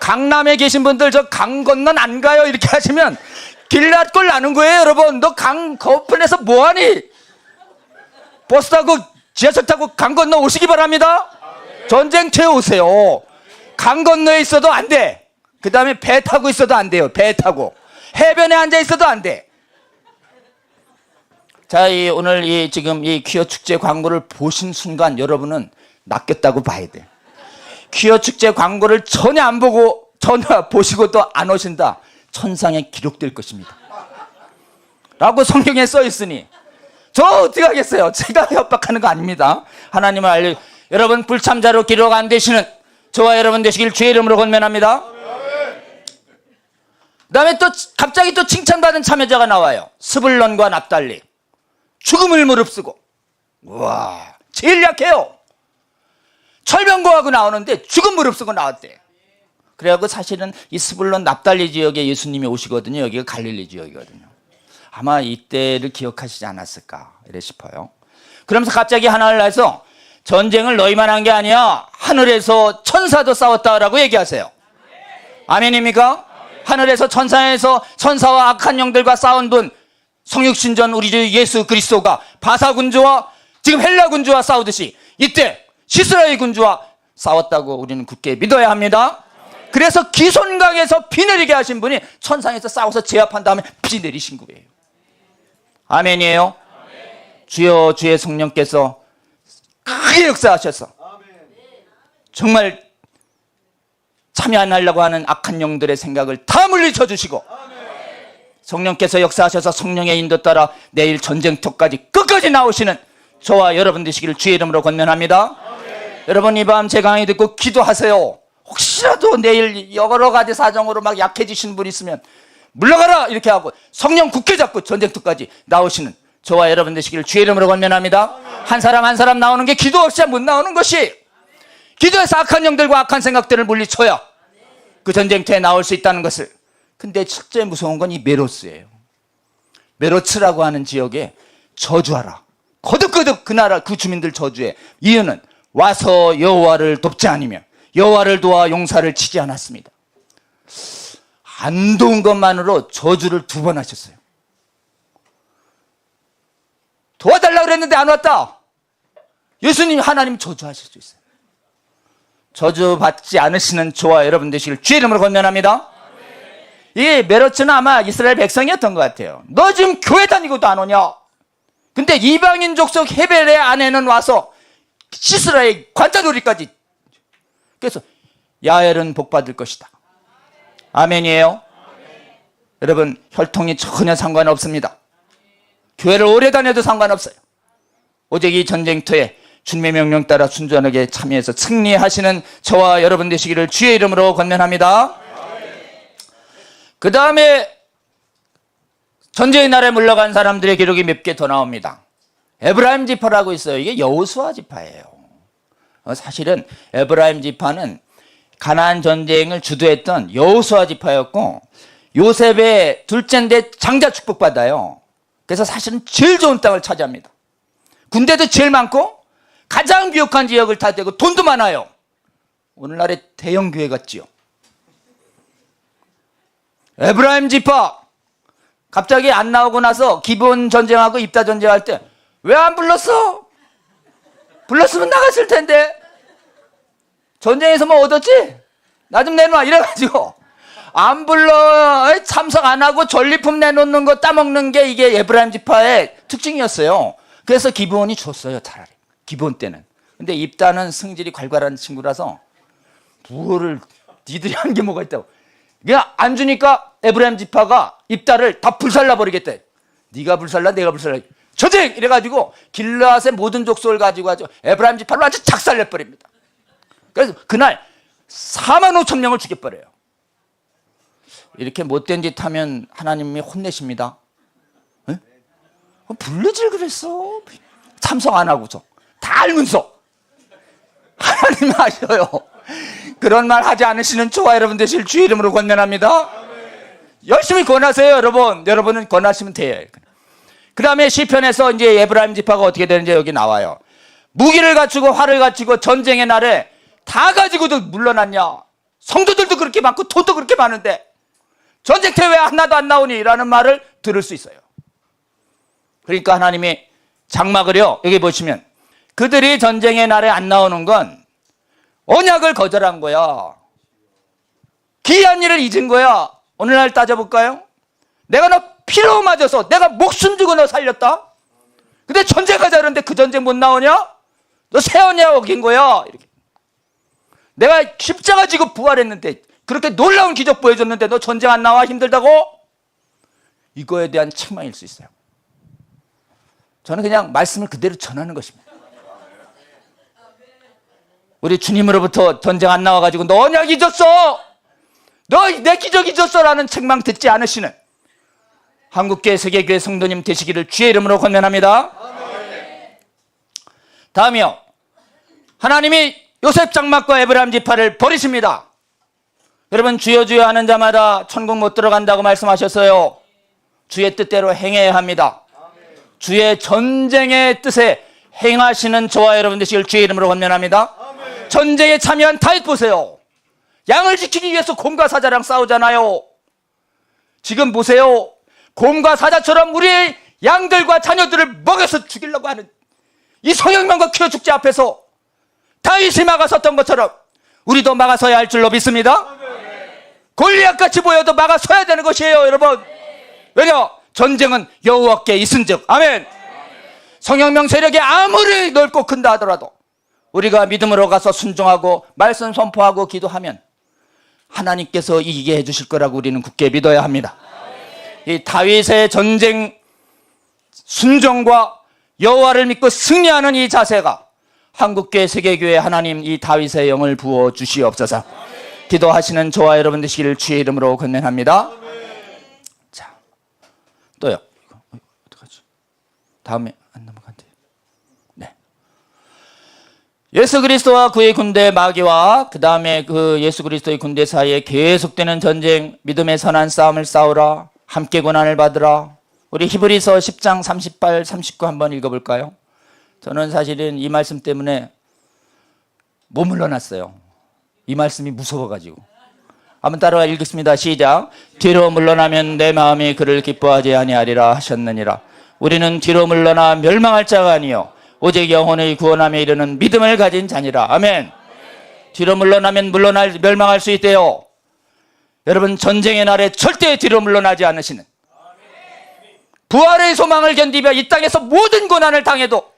강남에 계신 분들 저 강 건너는 안 가요 이렇게 하시면 길앗 꼴 나는 거예요. 여러분 너 강 거편에서 뭐하니? 버스 타고 지하철 타고 강 건너 오시기 바랍니다. 전쟁터에 오세요. 강 건너에 있어도 안 돼. 그 다음에 배 타고 있어도 안 돼요. 배 타고 해변에 앉아 있어도 안 돼. 자, 오늘 지금 이 퀴어 축제 광고를 보신 순간 여러분은 낚였다고 봐야 돼. 퀴어 축제 광고를 전혀 안 보고 전혀 보시고도 안 오신다. 천상에 기록될 것입니다. 라고 성경에 써 있으니 저 어떻게 하겠어요? 제가 협박하는 거 아닙니다. 하나님을 여러분 불참자로 기록 안 되시는 저와 여러분 되시길 주의 이름으로 권면합니다. 그 다음에 또 갑자기 또 칭찬받은 참여자가 나와요. 스불론과 납달리. 죽음을 무릅쓰고. 우와, 제일 약해요. 철병거하고 나오는데 죽음 무릅쓰고 나왔대. 그래갖고 사실은 이 스불론 납달리 지역에 예수님이 오시거든요. 여기가 갈릴리 지역이거든요. 아마 이때를 기억하시지 않았을까 이래 싶어요. 그러면서 갑자기 하나를 나서 전쟁을 너희만 한 게 아니야. 하늘에서 천사도 싸웠다라고 얘기하세요. 아멘입니까? 하늘에서 천사와 악한 영들과 싸운 분 성육신전 우리 주 예수 그리스도가 바사 군주와 지금 헬라 군주와 싸우듯이 이때 시스라엘 군주와 싸웠다고 우리는 굳게 믿어야 합니다. 그래서 기손강에서 비 내리게 하신 분이 천상에서 싸워서 제압한 다음에 비 내리신 거예요. 아멘이에요. 주여 주의 성령께서 크게 역사하셔서 정말 참여 안 하려고 하는 악한 영들의 생각을 다 물리쳐 주시고 성령께서 역사하셔서 성령의 인도 따라 내일 전쟁터까지 끝까지 나오시는 저와 여러분 되시기를 주의 이름으로 권면합니다. 여러분 이 밤 제 강의 듣고 기도하세요. 혹시라도 내일 여러 가지 사정으로 막 약해지시는 분 있으면 물러가라 이렇게 하고 성령 굳게 잡고 전쟁터까지 나오시는 저와 여러분 되시기를 주의 이름으로 권면합니다. 한 사람 한 사람 나오는 게 기도 없이 못 나오는 것이 기도해서 악한 영들과 악한 생각들을 물리쳐야 그 전쟁터에 나올 수 있다는 것을. 근데 실제 무서운 건 이 메로스예요. 메로츠라고 하는 지역에 저주하라. 거듭거듭 그 나라 그 주민들 저주해. 이유는 와서 여호와를 돕지 않으면 여호와를 도와 용사를 치지 않았습니다. 안 도운 것만으로 저주를 2번 하셨어요. 도와달라고 그랬는데 안 왔다. 예수님 하나님 저주하실 수 있어요. 저주받지 않으시는 저와 여러분 되시길 주의 이름으로 권면합니다. 이 메로츠는 아마 이스라엘 백성이었던 것 같아요. 너 지금 교회 다니고도 안 오냐? 근데 이방인 족속 헤벨의 아내는 와서 시스라의 관자놀이까지. 그래서 야엘은 복받을 것이다. 아멘이에요. 여러분 혈통이 전혀 상관없습니다. 교회를 오래 다녀도 상관없어요. 오직 이 전쟁터에 주님의 명령 따라 순전하게 참여해서 승리하시는 저와 여러분 되시기를 주의 이름으로 권면합니다. 그 다음에 전쟁의 날에 물러간 사람들의 기록이 몇 개 더 나옵니다. 에브라임 지파라고 있어요. 이게 여호수아 지파예요. 사실은 에브라임 지파는 가나안 전쟁을 주도했던 여호수아 지파였고 요셉의 둘째인데 장자 축복받아요. 그래서 사실은 제일 좋은 땅을 차지합니다. 군대도 제일 많고 가장 비옥한 지역을 다 되고 돈도 많아요. 오늘날의 대형 교회 같지요. 에브라임 지파 갑자기 안 나오고 나서 기본 전쟁하고 입다 전쟁할 때 왜 안 불렀어? 불렀으면 나갔을 텐데. 전쟁에서 뭐 얻었지? 나 좀 내놔 이래가지고 안 불러 참석 안 하고 전리품 내놓는 거 따먹는 게 이게 에브라임 지파의 특징이었어요. 그래서 기브온이 줬어요. 차라리 기브온 때는. 근데 입다는 성질이 괄괄한 친구라서 부호를 니들이 한 게 뭐가 있다고 그냥 안 주니까 에브라임 지파가 입다를 다 불살라 버리겠대. 네가 불살라 내가 불살라 전쟁 이래가지고 길르앗의 모든 족속을 가지고 아주 에브라임 지파를 아주 작살내 버립니다. 그래서 그날 4만 5천 명을 죽여버려요. 이렇게 못된 짓 하면 하나님이 혼내십니다. 에? 불르질 그랬어. 참석 안 하고서 다 알면서 하나님이 아셔요. 그런 말 하지 않으시는 저와 여러분 되실 주의 이름으로 권면합니다. 열심히 권하세요. 여러분은 권하시면 돼요. 그 다음에 시편에서 이제 에브라임 지파가 어떻게 되는지 여기 나와요. 무기를 갖추고 활을 갖추고 전쟁의 날에 다 가지고도 물러났냐. 성도들도 그렇게 많고 돈도 그렇게 많은데 전쟁터에 왜 하나도 안 나오니? 라는 말을 들을 수 있어요. 그러니까 하나님이 장막을요, 여기 보시면 그들이 전쟁의 날에 안 나오는 건 언약을 거절한 거야. 기이한 일을 잊은 거야. 오늘날 따져볼까요? 내가 너 피로 맞아서 내가 목숨 주고 너 살렸다. 근데 전쟁하자 그러는데 그 전쟁 못 나오냐? 너 새 언약 어긴 거야. 이렇게. 내가 십자가 지고 부활했는데 그렇게 놀라운 기적 보여줬는데 너 전쟁 안 나와? 힘들다고? 이거에 대한 책망일 수 있어요. 저는 그냥 말씀을 그대로 전하는 것입니다. 우리 주님으로부터 전쟁 안 나와가지고 너 언약 잊었어, 너 내 기적 잊었어 라는 책망 듣지 않으시는 한국교회 세계교회 성도님 되시기를 주의 이름으로 권면합니다. 다음이요, 하나님이 요셉 장막과 에브라임 지파를 버리십니다. 여러분, 주여 주여 하는 자마다 천국 못 들어간다고 말씀하셨어요. 주의 뜻대로 행해야 합니다. 주의 전쟁의 뜻에 행하시는 저와 여러분 되시길 주의 이름으로 권면합니다. 전쟁에 참여한 다윗 보세요. 양을 지키기 위해서 곰과 사자랑 싸우잖아요. 지금 보세요. 곰과 사자처럼 우리의 양들과 자녀들을 먹여서 죽이려고 하는 이 성형명과 키워 죽지 앞에서 다윗이 막아섰던 것처럼 우리도 막아서야 할 줄로 믿습니다. 골리앗같이 보여도 막아서야 되는 것이에요, 여러분. 왜냐? 전쟁은 여호와께 있은즉. 아멘. 성형명 세력이 아무리 넓고 큰다 하더라도 우리가 믿음으로 가서 순종하고 말씀 선포하고 기도하면 하나님께서 이기게 해주실 거라고 우리는 굳게 믿어야 합니다. 이 다윗의 전쟁 순종과 여호와를 믿고 승리하는 이 자세가 한국교회 세계교회 하나님 이 다윗의 영을 부어 주시옵소서. 기도하시는 저와 여러분 되시기를 주의 이름으로 권면합니다. 자, 또요. 이거 어떡하지? 다음에 안 넘어간대. 네. 예수 그리스도와 그의 군대 마귀와 그 다음에 그 예수 그리스도의 군대 사이에 계속되는 전쟁, 믿음의 선한 싸움을 싸우라. 함께 고난을 받으라. 우리 히브리서 10장 38, 39 한번 읽어볼까요? 저는 사실은 이 말씀 때문에 못 물러났어요. 이 말씀이 무서워가지고. 한번 따라와 읽겠습니다. 시작. 뒤로 물러나면 내 마음이 그를 기뻐하지 아니하리라 하셨느니라. 우리는 뒤로 물러나 멸망할 자가 아니요 오직 영혼의 구원함에 이르는 믿음을 가진 자니라. 아멘. 뒤로 물러나면 멸망할 수 있대요. 여러분, 전쟁의 날에 절대 뒤로 물러나지 않으시는, 부활의 소망을 견디며 이 땅에서 모든 고난을 당해도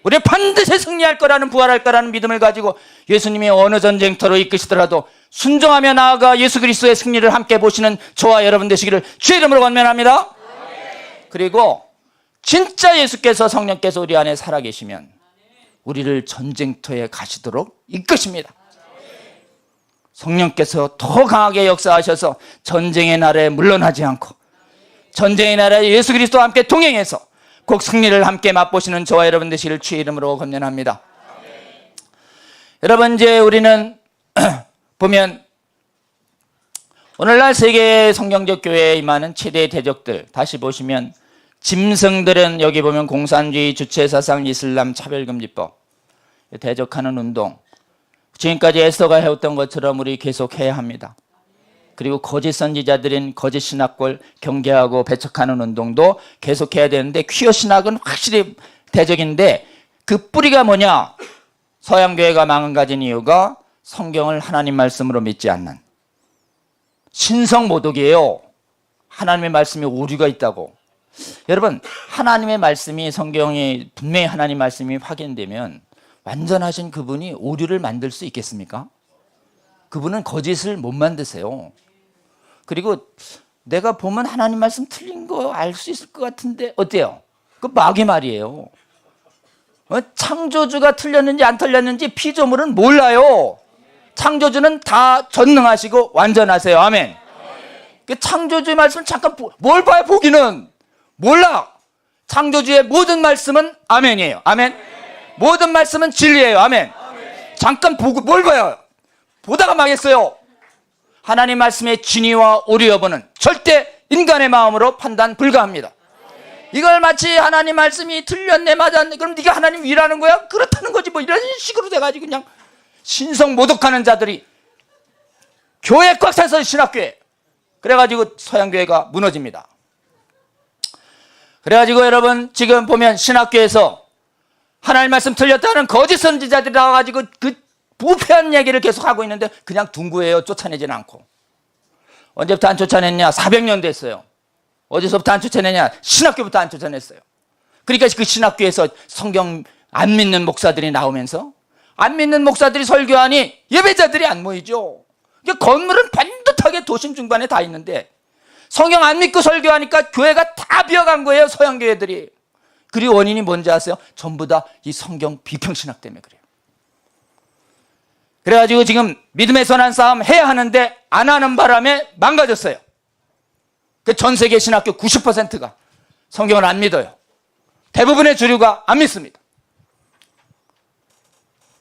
우리 반드시 승리할 거라는, 부활할 거라는 믿음을 가지고 예수님이 어느 전쟁터로 이끄시더라도 순종하며 나아가 예수 그리스도의 승리를 함께 보시는 저와 여러분 되시기를 주의 이름으로 권면합니다. 그리고 진짜 예수께서, 성령께서 우리 안에 살아계시면 우리를 전쟁터에 가시도록 이끄십니다. 성령께서 더 강하게 역사하셔서 전쟁의 날에 물러나지 않고 전쟁의 날에 예수 그리스도와 함께 동행해서 꼭 승리를 함께 맛보시는 저와 여러분 되시기를 주의 이름으로 권면합니다. 여러분, 이제 우리는 보면 오늘날 세계 성경적 교회에 임하는 최대의 대적들, 다시 보시면 짐승들은 여기 보면 공산주의, 주체사상, 이슬람, 차별금지법, 대적하는 운동, 지금까지 에스더가 해왔던 것처럼 우리 계속 해야 합니다. 그리고 거짓 선지자들인 거짓 신학을 경계하고 배척하는 운동도 계속해야 되는데 퀴어 신학은 확실히 대적인데 그 뿌리가 뭐냐? 서양교회가 망가진 이유가 성경을 하나님 말씀으로 믿지 않는 신성모독이에요. 하나님의 말씀에 오류가 있다고. 여러분, 하나님의 말씀이 성경이 분명히 하나님 말씀이 확인되면 완전하신 그분이 오류를 만들 수 있겠습니까? 그분은 거짓을 못 만드세요. 그리고 내가 보면 하나님 말씀 틀린 거 알 수 있을 것 같은데 어때요? 그 마귀 말이에요. 창조주가 틀렸는지 안 틀렸는지 피조물은 몰라요. 창조주는 다 전능하시고 완전하세요. 아멘. 그 창조주의 말씀 잠깐 뭘 봐요? 보기는 몰라. 창조주의 모든 말씀은 아멘이에요. 아멘. 모든 말씀은 진리예요. 아멘. 잠깐 보고 뭘 봐요? 보다가 망했어요. 하나님 말씀의 진위와 오류 여부는 절대 인간의 마음으로 판단 불가합니다. 이걸 마치 하나님 말씀이 틀렸네 맞았네 그럼 네가 하나님 위라는 거야? 그렇다는 거지 뭐 이런 식으로 돼가지고 그냥 신성 모독하는 자들이 교회 꽉 차서 신학교에 그래가지고 서양교회가 무너집니다. 그래가지고 여러분 지금 보면 신학교에서 하나님 말씀 틀렸다는 거짓 선지자들이 나와가지고 그 부패한 얘기를 계속 하고 있는데 그냥 둔구해요. 쫓아내지는 않고. 언제부터 안 쫓아냈냐? 400년 됐어요. 어디서부터 안 쫓아내냐? 신학교부터 안 쫓아냈어요. 그러니까 그 신학교에서 성경 안 믿는 목사들이 나오면서 안 믿는 목사들이 설교하니 예배자들이 안 모이죠. 건물은 반듯하게 도심 중반에 다 있는데 성경 안 믿고 설교하니까 교회가 다 비어간 거예요. 서양교회들이. 그리고 원인이 뭔지 아세요? 전부 다 이 성경 비평신학 때문에 그래요. 그래가지고 지금 믿음의 선한 싸움 해야 하는데 안 하는 바람에 망가졌어요. 그 전 세계 신학교 90%가 성경을 안 믿어요. 대부분의 주류가 안 믿습니다.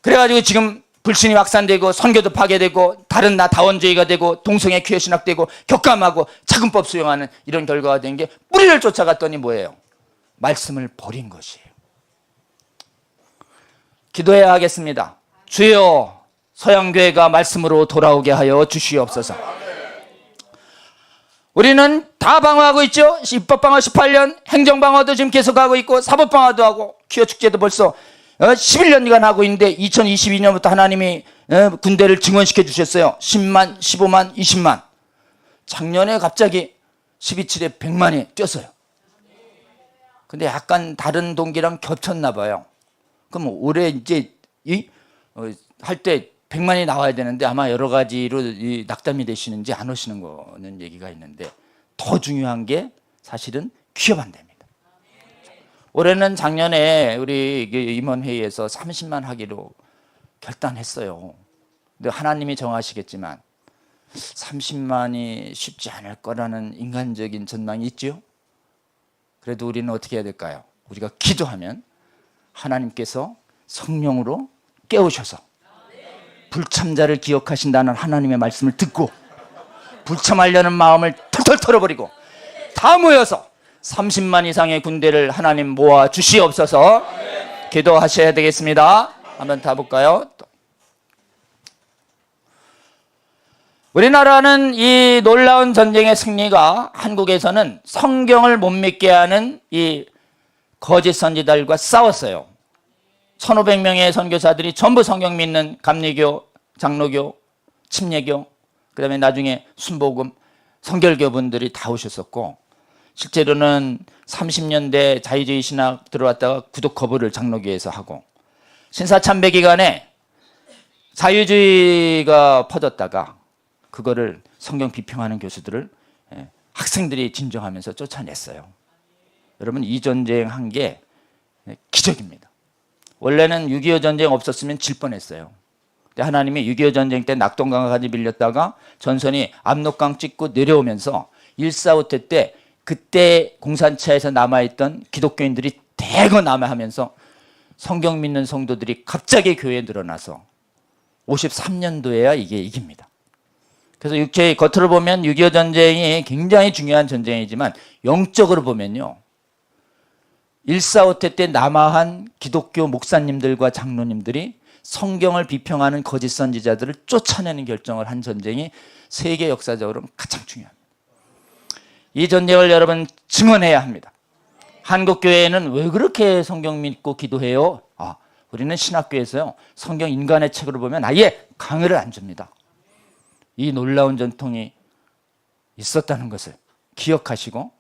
그래가지고 지금 불신이 확산되고 선교도 파괴되고 다른 나 다원주의가 되고 동성애 퀴어 신학되고 격감하고 차근법 수용하는 이런 결과가 된 게 뿌리를 쫓아갔더니 뭐예요? 말씀을 버린 것이에요. 기도해야 하겠습니다. 주여 서양교회가 말씀으로 돌아오게 하여 주시옵소서. 우리는 다 방어하고 있죠. 입법방어 18년, 행정방어도 지금 계속하고 있고 사법방어도 하고 퀴어 축제도 벌써 11년간 하고 있는데 2022년부터 하나님이 군대를 증원시켜 주셨어요. 10만, 15만, 20만. 작년에 갑자기 12.7에 100만이 뛰었어요. 근데 약간 다른 동기랑 겹쳤나 봐요. 그럼 올해 이제 할 때 100만이 나와야 되는데 아마 여러 가지로 낙담이 되시는지 안 오시는 거는 얘기가 있는데 더 중요한 게 사실은 퀴어 반대입니다. 올해는 작년에 우리 임원회의에서 30만 하기로 결단했어요. 근데 하나님이 정하시겠지만 30만이 쉽지 않을 거라는 인간적인 전망이 있죠. 그래도 우리는 어떻게 해야 될까요? 우리가 기도하면 하나님께서 성령으로 깨우셔서 불참자를 기억하신다는 하나님의 말씀을 듣고 불참하려는 마음을 털털 털어버리고 다 모여서 30만 이상의 군대를 하나님 모아 주시옵소서. 기도하셔야 되겠습니다. 한번 다 볼까요? 우리나라는 이 놀라운 전쟁의 승리가 한국에서는 성경을 못 믿게 하는 이 거짓 선지자들과 싸웠어요. 1500명의 선교사들이 전부 성경 믿는 감리교, 장로교, 침례교, 그 다음에 나중에 순복음, 성결교 분들이 다 오셨었고 실제로는 30년대 자유주의 신학 들어왔다가 구독 거부를 장로교에서 하고 신사참배 기간에 자유주의가 퍼졌다가 그거를 성경 비평하는 교수들을 학생들이 진정하면서 쫓아냈어요. 여러분 이 전쟁 한 게 기적입니다. 원래는 6.25 전쟁 없었으면 질 뻔했어요. 근데 하나님이 6.25 전쟁 때 낙동강까지 밀렸다가 전선이 압록강 찍고 내려오면서 1.4.5태 때 그때 공산차에서 남아있던 기독교인들이 대거 남아하면서 성경 믿는 성도들이 갑자기 교회에 늘어나서 53년도에야 이게 이깁니다. 그래서 육체의 겉으로 보면 6.25 전쟁이 굉장히 중요한 전쟁이지만 영적으로 보면요. 1.4.5태 때 남아한 기독교 목사님들과 장로님들이 성경을 비평하는 거짓 선지자들을 쫓아내는 결정을 한 전쟁이 세계 역사적으로 가장 중요합니다. 이 전쟁을 여러분 증언해야 합니다. 한국 교회는 왜 그렇게 성경 믿고 기도해요? 우리는 신학교에서요, 성경 인간의 책으로 보면 아예 강의를 안 줍니다. 이 놀라운 전통이 있었다는 것을 기억하시고,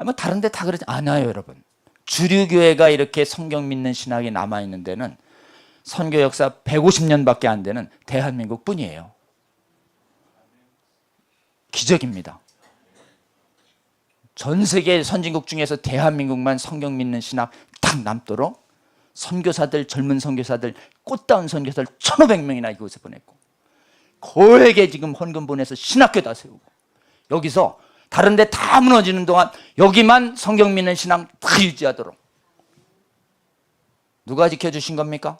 뭐 다른 데 다 그러지 않아요, 여러분. 주류 교회가 이렇게 성경 믿는 신학이 남아 있는 데는 선교 역사 150년밖에 안 되는 대한민국 뿐이에요. 기적입니다. 전 세계 선진국 중에서 대한민국만 성경 믿는 신학 딱 남도록 선교사들, 젊은 선교사들, 꽃다운 선교사들 1,500명이나 이곳에 보냈고, 거액에 지금 헌금 보내서 신학교 다 세우고, 여기서 다른 데 다 무너지는 동안 여기만 성경 믿는 신앙 다 유지하도록 누가 지켜주신 겁니까?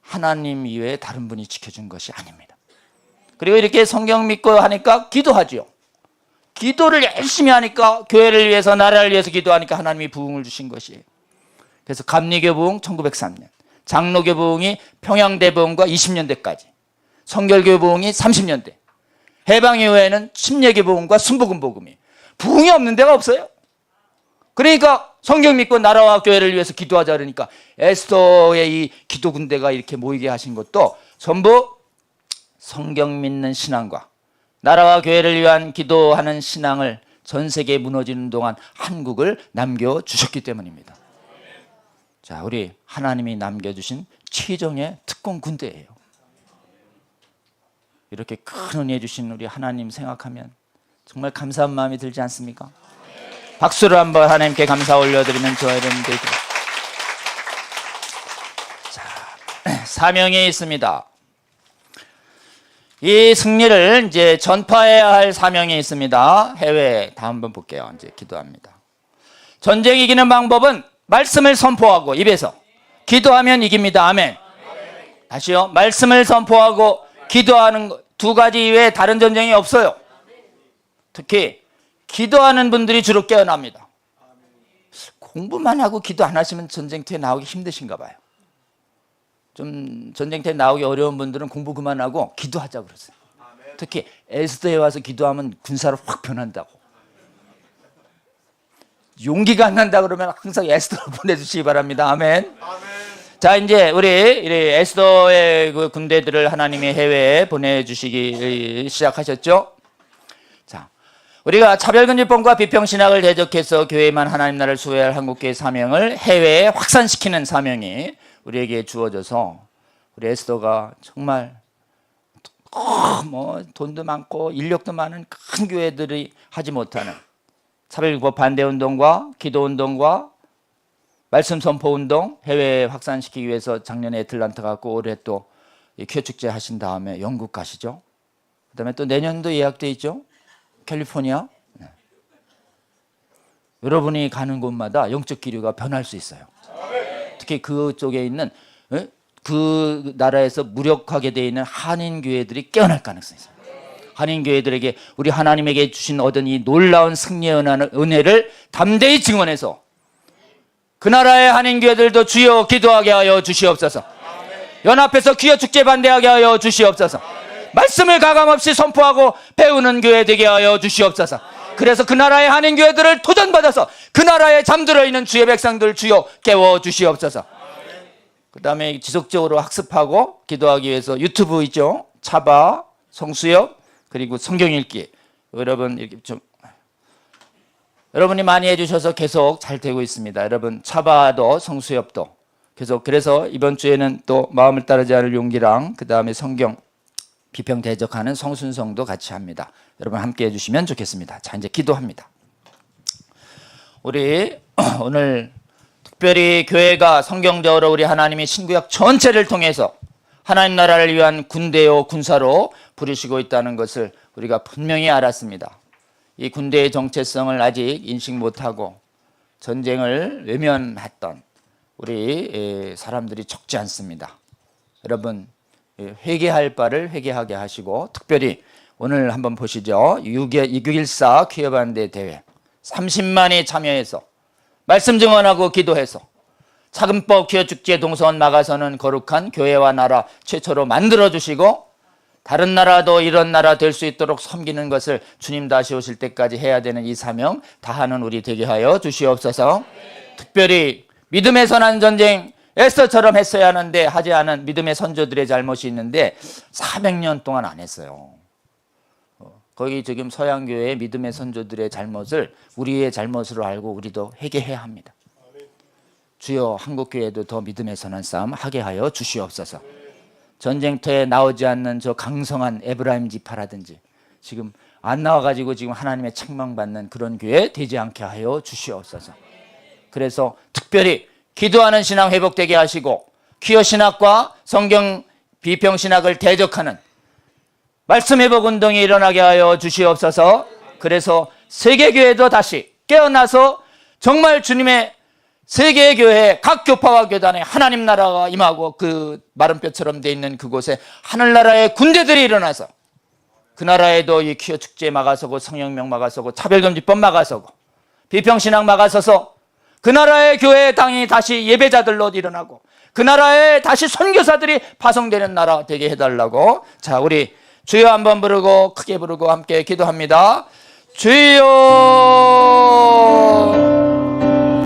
하나님 이외에 다른 분이 지켜준 것이 아닙니다. 그리고 이렇게 성경 믿고 하니까 기도하죠. 기도를 열심히 하니까, 교회를 위해서, 나라를 위해서 기도하니까 하나님이 부흥을 주신 것이에요. 그래서 감리교 부흥 1903년, 장로교 부흥이 평양대부흥과 20년대까지, 성결교 부흥이 30년대, 해방 이후에는 침례교 부흥과 순복음 복음이, 부흥이 없는 데가 없어요. 그러니까 성경 믿고 나라와 교회를 위해서 기도하자 그러니까 에스더의 이 기도 군대가 이렇게 모이게 하신 것도 전부 성경 믿는 신앙과 나라와 교회를 위한 기도하는 신앙을 전 세계에 무너지는 동안 한국을 남겨주셨기 때문입니다. 자, 우리 하나님이 남겨주신 최정의 특공 군대예요. 이렇게 큰 은혜 주신 우리 하나님 생각하면 정말 감사한 마음이 들지 않습니까? 박수를 한번 하나님께 감사 올려드리면 저와 여러분 되죠. 자, 사명이 있습니다. 이 승리를 이제 전파해야 할 사명이 있습니다. 해외에 다 한번 볼게요. 이제 기도합니다. 전쟁 이기는 방법은 말씀을 선포하고 입에서 기도하면 이깁니다. 아멘. 다시요. 말씀을 선포하고 기도하는 것, 두 가지 이외에 다른 전쟁이 없어요. 특히 기도하는 분들이 주로 깨어납니다. 공부만 하고 기도 안 하시면 전쟁터에 나오기 힘드신가 봐요. 좀 전쟁터에 나오기 어려운 분들은 공부 그만하고 기도하자고 그러세요. 특히 에스더에 와서 기도하면 군사로 확 변한다고. 용기가 안 난다 그러면 항상 에스더로 보내주시기 바랍니다. 아멘. 자, 이제 우리 에스더의 그 군대들을 하나님이 해외에 보내주시기 시작하셨죠. 자, 우리가 차별금지법과 비평신학을 대적해서 교회만 하나님 나라를 수호해야 할 한국교회 사명을 해외에 확산시키는 사명이 우리에게 주어져서 우리 에스더가 정말 뭐 돈도 많고 인력도 많은 큰 교회들이 하지 못하는 차별금지법 반대운동과 기도운동과 말씀 선포운동 해외에 확산시키기 위해서 작년에 애틀란타 갔고 올해 또 큐어축제 하신 다음에 영국 가시죠. 그 다음에 또 내년도 예약돼 있죠. 캘리포니아. 네. 여러분이 가는 곳마다 영적 기류가 변할 수 있어요. 특히 그쪽에 있는 그 나라에서 무력하게 되어 있는 한인교회들이 깨어날 가능성이 있어요. 한인교회들에게 우리 하나님에게 주신 얻은 이 놀라운 승리의 은혜를 담대히 증언해서 그 나라의 한인교회들도 주여 기도하게 하여 주시옵소서. 연합해서 기어축제 반대하게 하여 주시옵소서. 말씀을 가감없이 선포하고 배우는 교회 되게 하여 주시옵소서. 그래서 그 나라의 한인교회들을 도전받아서 그 나라에 잠들어 있는 주의 백성들 주여 깨워 주시옵소서. 그 다음에 지속적으로 학습하고 기도하기 위해서 유튜브 있죠. 차바, 성수역, 그리고 성경 읽기. 여러분 이렇게 좀 여러분이 많이 해주셔서 계속 잘 되고 있습니다. 여러분 차바도 성수협도 계속. 그래서 이번 주에는 또 마음을 따르지 않을 용기랑 그 다음에 성경 비평 대적하는 성순성도 같이 합니다. 여러분 함께 해주시면 좋겠습니다. 자, 이제 기도합니다. 우리 오늘 특별히 교회가 성경적으로 우리 하나님이 신구약 전체를 통해서 하나님 나라를 위한 군대요 군사로 부르시고 있다는 것을 우리가 분명히 알았습니다. 이 군대의 정체성을 아직 인식 못하고 전쟁을 외면했던 우리 사람들이 적지 않습니다. 여러분 회개할 바를 회개하게 하시고, 특별히 오늘 한번 보시죠. 6.14 퀴어반대 대회 30만이 참여해서 말씀 증언하고 기도해서 차근법 기업축제 동서원 막아서는 거룩한 교회와 나라 최초로 만들어주시고 다른 나라도 이런 나라 될 수 있도록 섬기는 것을 주님 다시 오실 때까지 해야 되는 이 사명 다하는 우리 되게 하여 주시옵소서. 특별히 믿음의 선한 전쟁 에스더처럼 했어야 하는데 하지 않은 믿음의 선조들의 잘못이 있는데 400년 동안 안 했어요. 거기 지금 서양교회의 믿음의 선조들의 잘못을 우리의 잘못으로 알고 우리도 회개해야 합니다. 주여 한국교회도 더 믿음의 선한 싸움 하게 하여 주시옵소서. 전쟁터에 나오지 않는 저 강성한 에브라임 지파라든지 지금 안 나와가지고 지금 하나님의 책망받는 그런 교회 되지 않게 하여 주시옵소서. 그래서 특별히 기도하는 신앙 회복되게 하시고 퀴어 신학과 성경 비평 신학을 대적하는 말씀 회복 운동이 일어나게 하여 주시옵소서. 그래서 세계교회도 다시 깨어나서 정말 주님의 세계교회 각 교파와 교단에 하나님 나라가 임하고 그 마른 뼈처럼 돼 있는 그곳에 하늘나라의 군대들이 일어나서 그 나라에도 이 퀴어 축제 막아서고 성령명 막아서고 차별금지법 막아서고 비평신학 막아서서 그 나라의 교회 당이 다시 예배자들로 일어나고 그 나라에 다시 선교사들이 파송되는 나라 되게 해달라고. 자, 우리 주여 한번 부르고 크게 부르고 함께 기도합니다. 주여